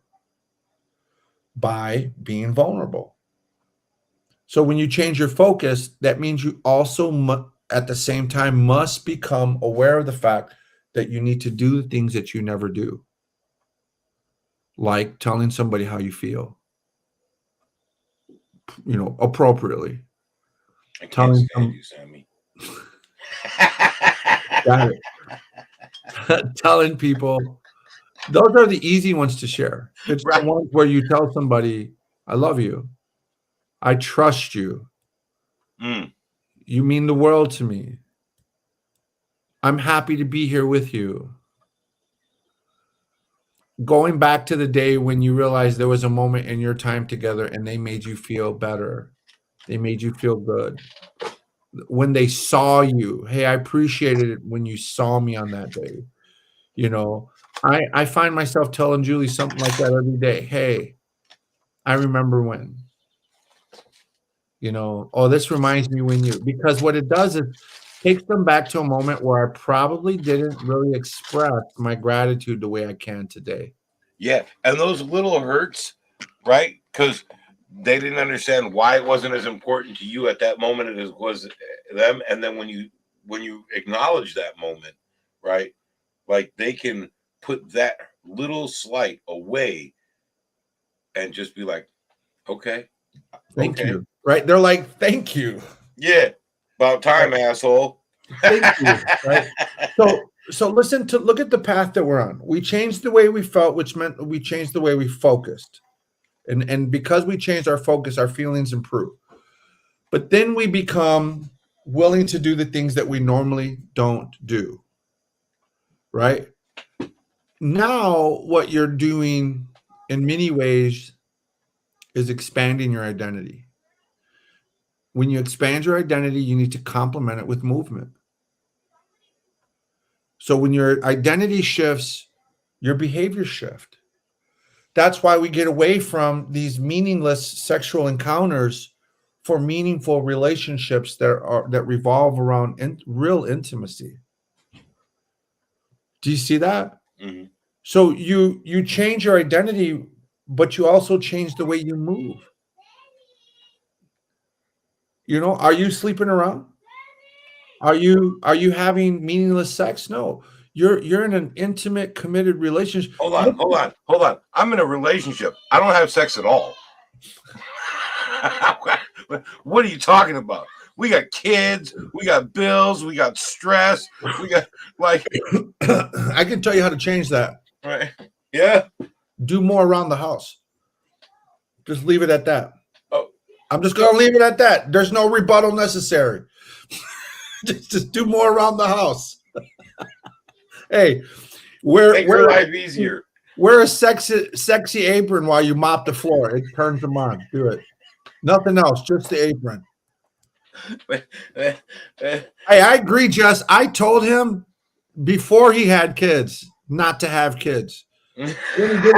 by being vulnerable. So when you change your focus, that means you also at the same time must become aware of the fact that you need to do things that you never do, like telling somebody how you feel, appropriately. I can't stand you, Sammy. Got it. Telling people, those are the easy ones to share. It's right. The ones where you tell somebody, I love you. I trust you. You mean the world to me. I'm happy to be here with you. Going back to the day when you realized there was a moment in your time together and they made you feel better. They made you feel good. When they saw you, hey, I appreciated it when you saw me on that day. I find myself telling Julie something like that every day. Hey, I remember when. Oh, this reminds me when you, because what it does is takes them back to a moment where I probably didn't really express my gratitude the way I can today. Yeah. And those little hurts, right? Because they didn't understand why it wasn't as important to you at that moment as it was them. And then when you acknowledge that moment, right? Like, they can put that little slight away and just be like, okay. Thank you. Right? They're like, thank you. Yeah. About time, right. Asshole. Thank you. Right? So look at the path that we're on. We changed the way we felt, which meant we changed the way we focused. And because we changed our focus, our feelings improve. But then we become willing to do the things that we normally don't do. right? Now, what you're doing in many ways is expanding your identity. When you expand your identity, you need to complement it with movement. So when your identity shifts, your behavior shift. That's why we get away from these meaningless sexual encounters for meaningful relationships that revolve around real intimacy. Do you see that? Mm-hmm. So you change your identity, but you also change the way you move. You know, are you sleeping around? Are you having meaningless sex? No. You're in an intimate, committed relationship. Hold on. I'm in a relationship. I don't have sex at all. What are you talking about? We got kids, we got bills, we got stress, we got like. I can tell you how to change that. Right? Yeah. Do more around the house. Just leave it at that. Oh, I'm just gonna leave it at that. There's no rebuttal necessary. just do more around the house. Hey, make your life easier. Wear a sexy apron while you mop the floor. It turns them on. Do it. Nothing else, just the apron. Hey, I agree, Jess. I told him before he had kids not to have kids. Then he did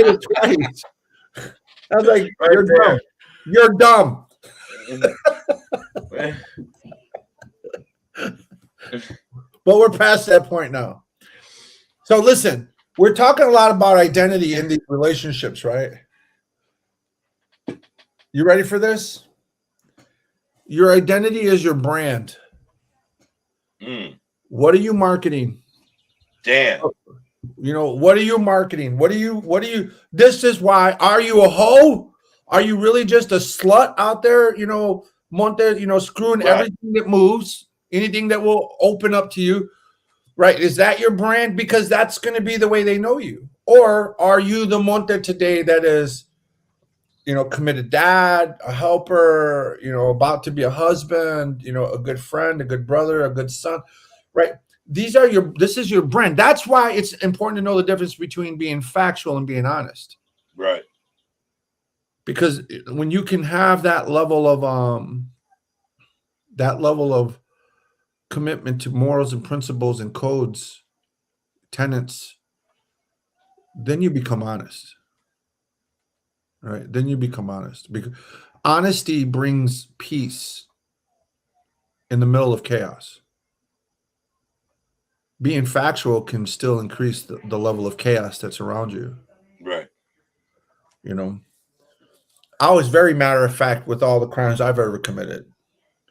it twice. I was like, right, you're dumb. But we're past that point now. So listen, we're talking a lot about identity in these relationships, right? You ready for this? Your identity is your brand. What are you marketing? Damn. You know, what are you marketing? What do you, this is why, are you a hoe? Are you really just a slut out there, you know, screwing right. Everything that moves, anything that will open up to you, right? Is that your brand? Because that's going to be the way they know you. Or are you the Monte today that is, you know, committed dad, a helper, you know, about to be a husband, you know, a good friend, a good brother, a good son, right? This is your brand. That's why it's important to know the difference between being factual and being honest. Right. Because when you can have that level of commitment to morals and principles and codes, tenets, then you become honest. Right? Then you become honest. Because honesty brings peace in the middle of chaos. Being factual can still increase the level of chaos that's around you. Right. You know, I was very matter of fact with all the crimes I've ever committed.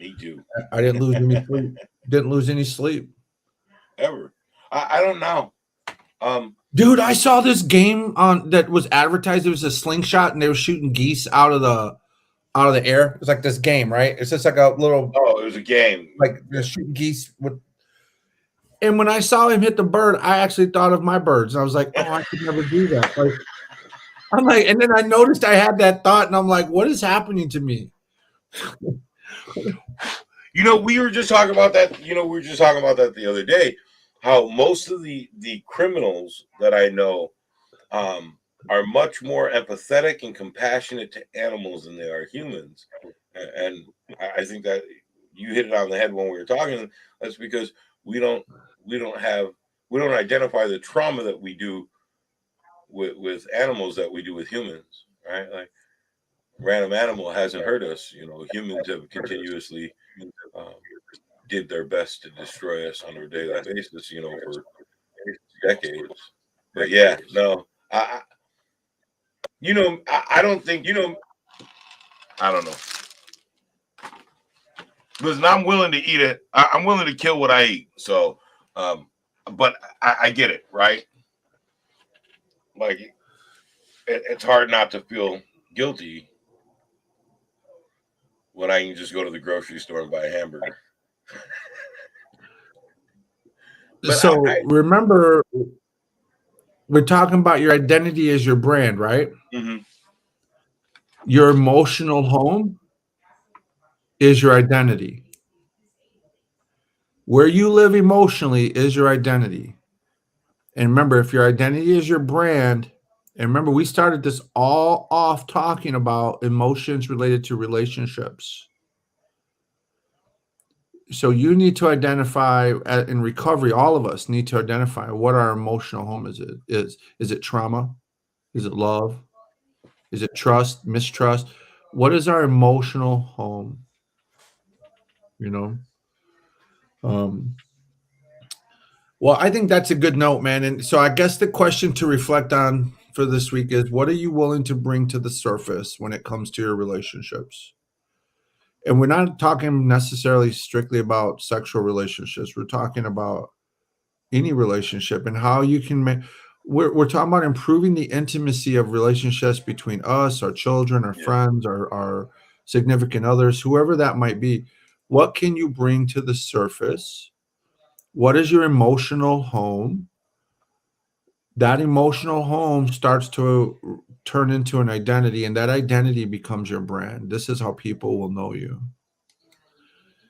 Me too. I didn't lose any sleep. Didn't lose any sleep. Ever. I don't know. Dude, I saw this game on that was advertised. It was a slingshot, and they were shooting geese out of the air. It's like this game, right? It's just like a little. Oh, it was a game. Like they're shooting geese with. And when I saw him hit the bird, I actually thought of my birds, and I was like, "Oh, I could never do that." Like, I'm like, and then I noticed I had that thought, and I'm like, "What is happening to me?" You know, we were just talking about that. You know, we were just talking about that the other day. How most of the criminals that I know are much more empathetic and compassionate to animals than they are humans, and I think that you hit it on the head when we were talking. That's because we don't identify the trauma that we do with animals that we do with humans, right? Like random animal hasn't hurt us. You know, humans have continuously did their best to destroy us on a daily basis, you know, for decades. But yeah, no, I don't think, I don't know. Listen, I'm willing to eat it. I'm willing to kill what I eat. So, but I get it, right? Like, it's hard not to feel guilty when I can just go to the grocery store and buy a hamburger. So remember, we're talking about your identity as your brand, right? Mm-hmm. Your emotional home is your identity. Where you live emotionally is your identity. And remember, if your identity is your brand, and remember, we started this all off talking about emotions related to relationships. So you need to identify in recovery, all of us need to identify what our emotional home is. Is it trauma? Is it love? Is it trust, mistrust? What is our emotional home? You know? Well, I think that's a good note, man. And so I guess the question to reflect on for this week is, what are you willing to bring to the surface when it comes to your relationships? And we're not talking necessarily strictly about sexual relationships. We're talking about any relationship and how you can make. We're talking about improving the intimacy of relationships between us, our children, our friends, our significant others, whoever that might be. What can you bring to the surface? What is your emotional home? That emotional home starts to turn into an identity, and that identity becomes your brand. This is how people will know you.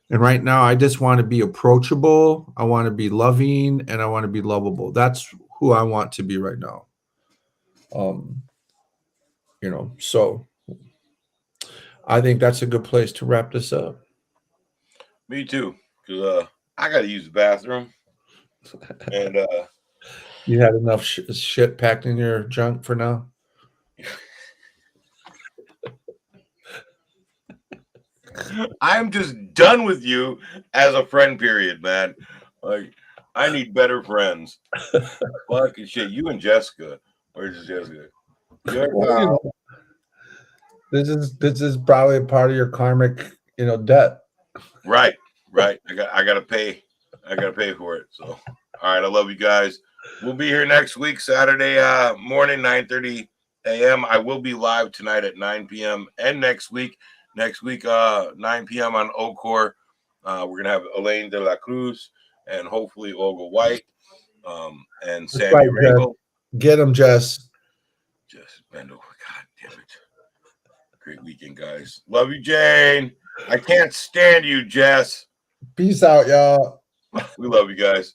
And right now, I just want to be approachable. I want to be loving, and I want to be lovable. That's who I want to be right now. So I think that's a good place to wrap this up. Me too, because I got to use the bathroom, and you had enough shit packed in your junk for now. I'm just done with you as a friend, period, man. Like, I need better friends. Fucking shit. You and Jessica. Where's Jessica? This is probably a part of your karmic, debt. Right. I gotta pay. I gotta pay for it. So, all right. I love you guys. We'll be here next week, Saturday morning, 9:30 a.m. I will be live tonight at 9 p.m. and next week, 9 p.m. on Ocor. We're gonna have Elaine De La Cruz and hopefully Olga White, and Sammy Ringo. Get him, Jess. Jess Bendo. God damn it. Great weekend, guys. Love you, Jane. I can't stand you, Jess. Peace out, y'all. We love you guys.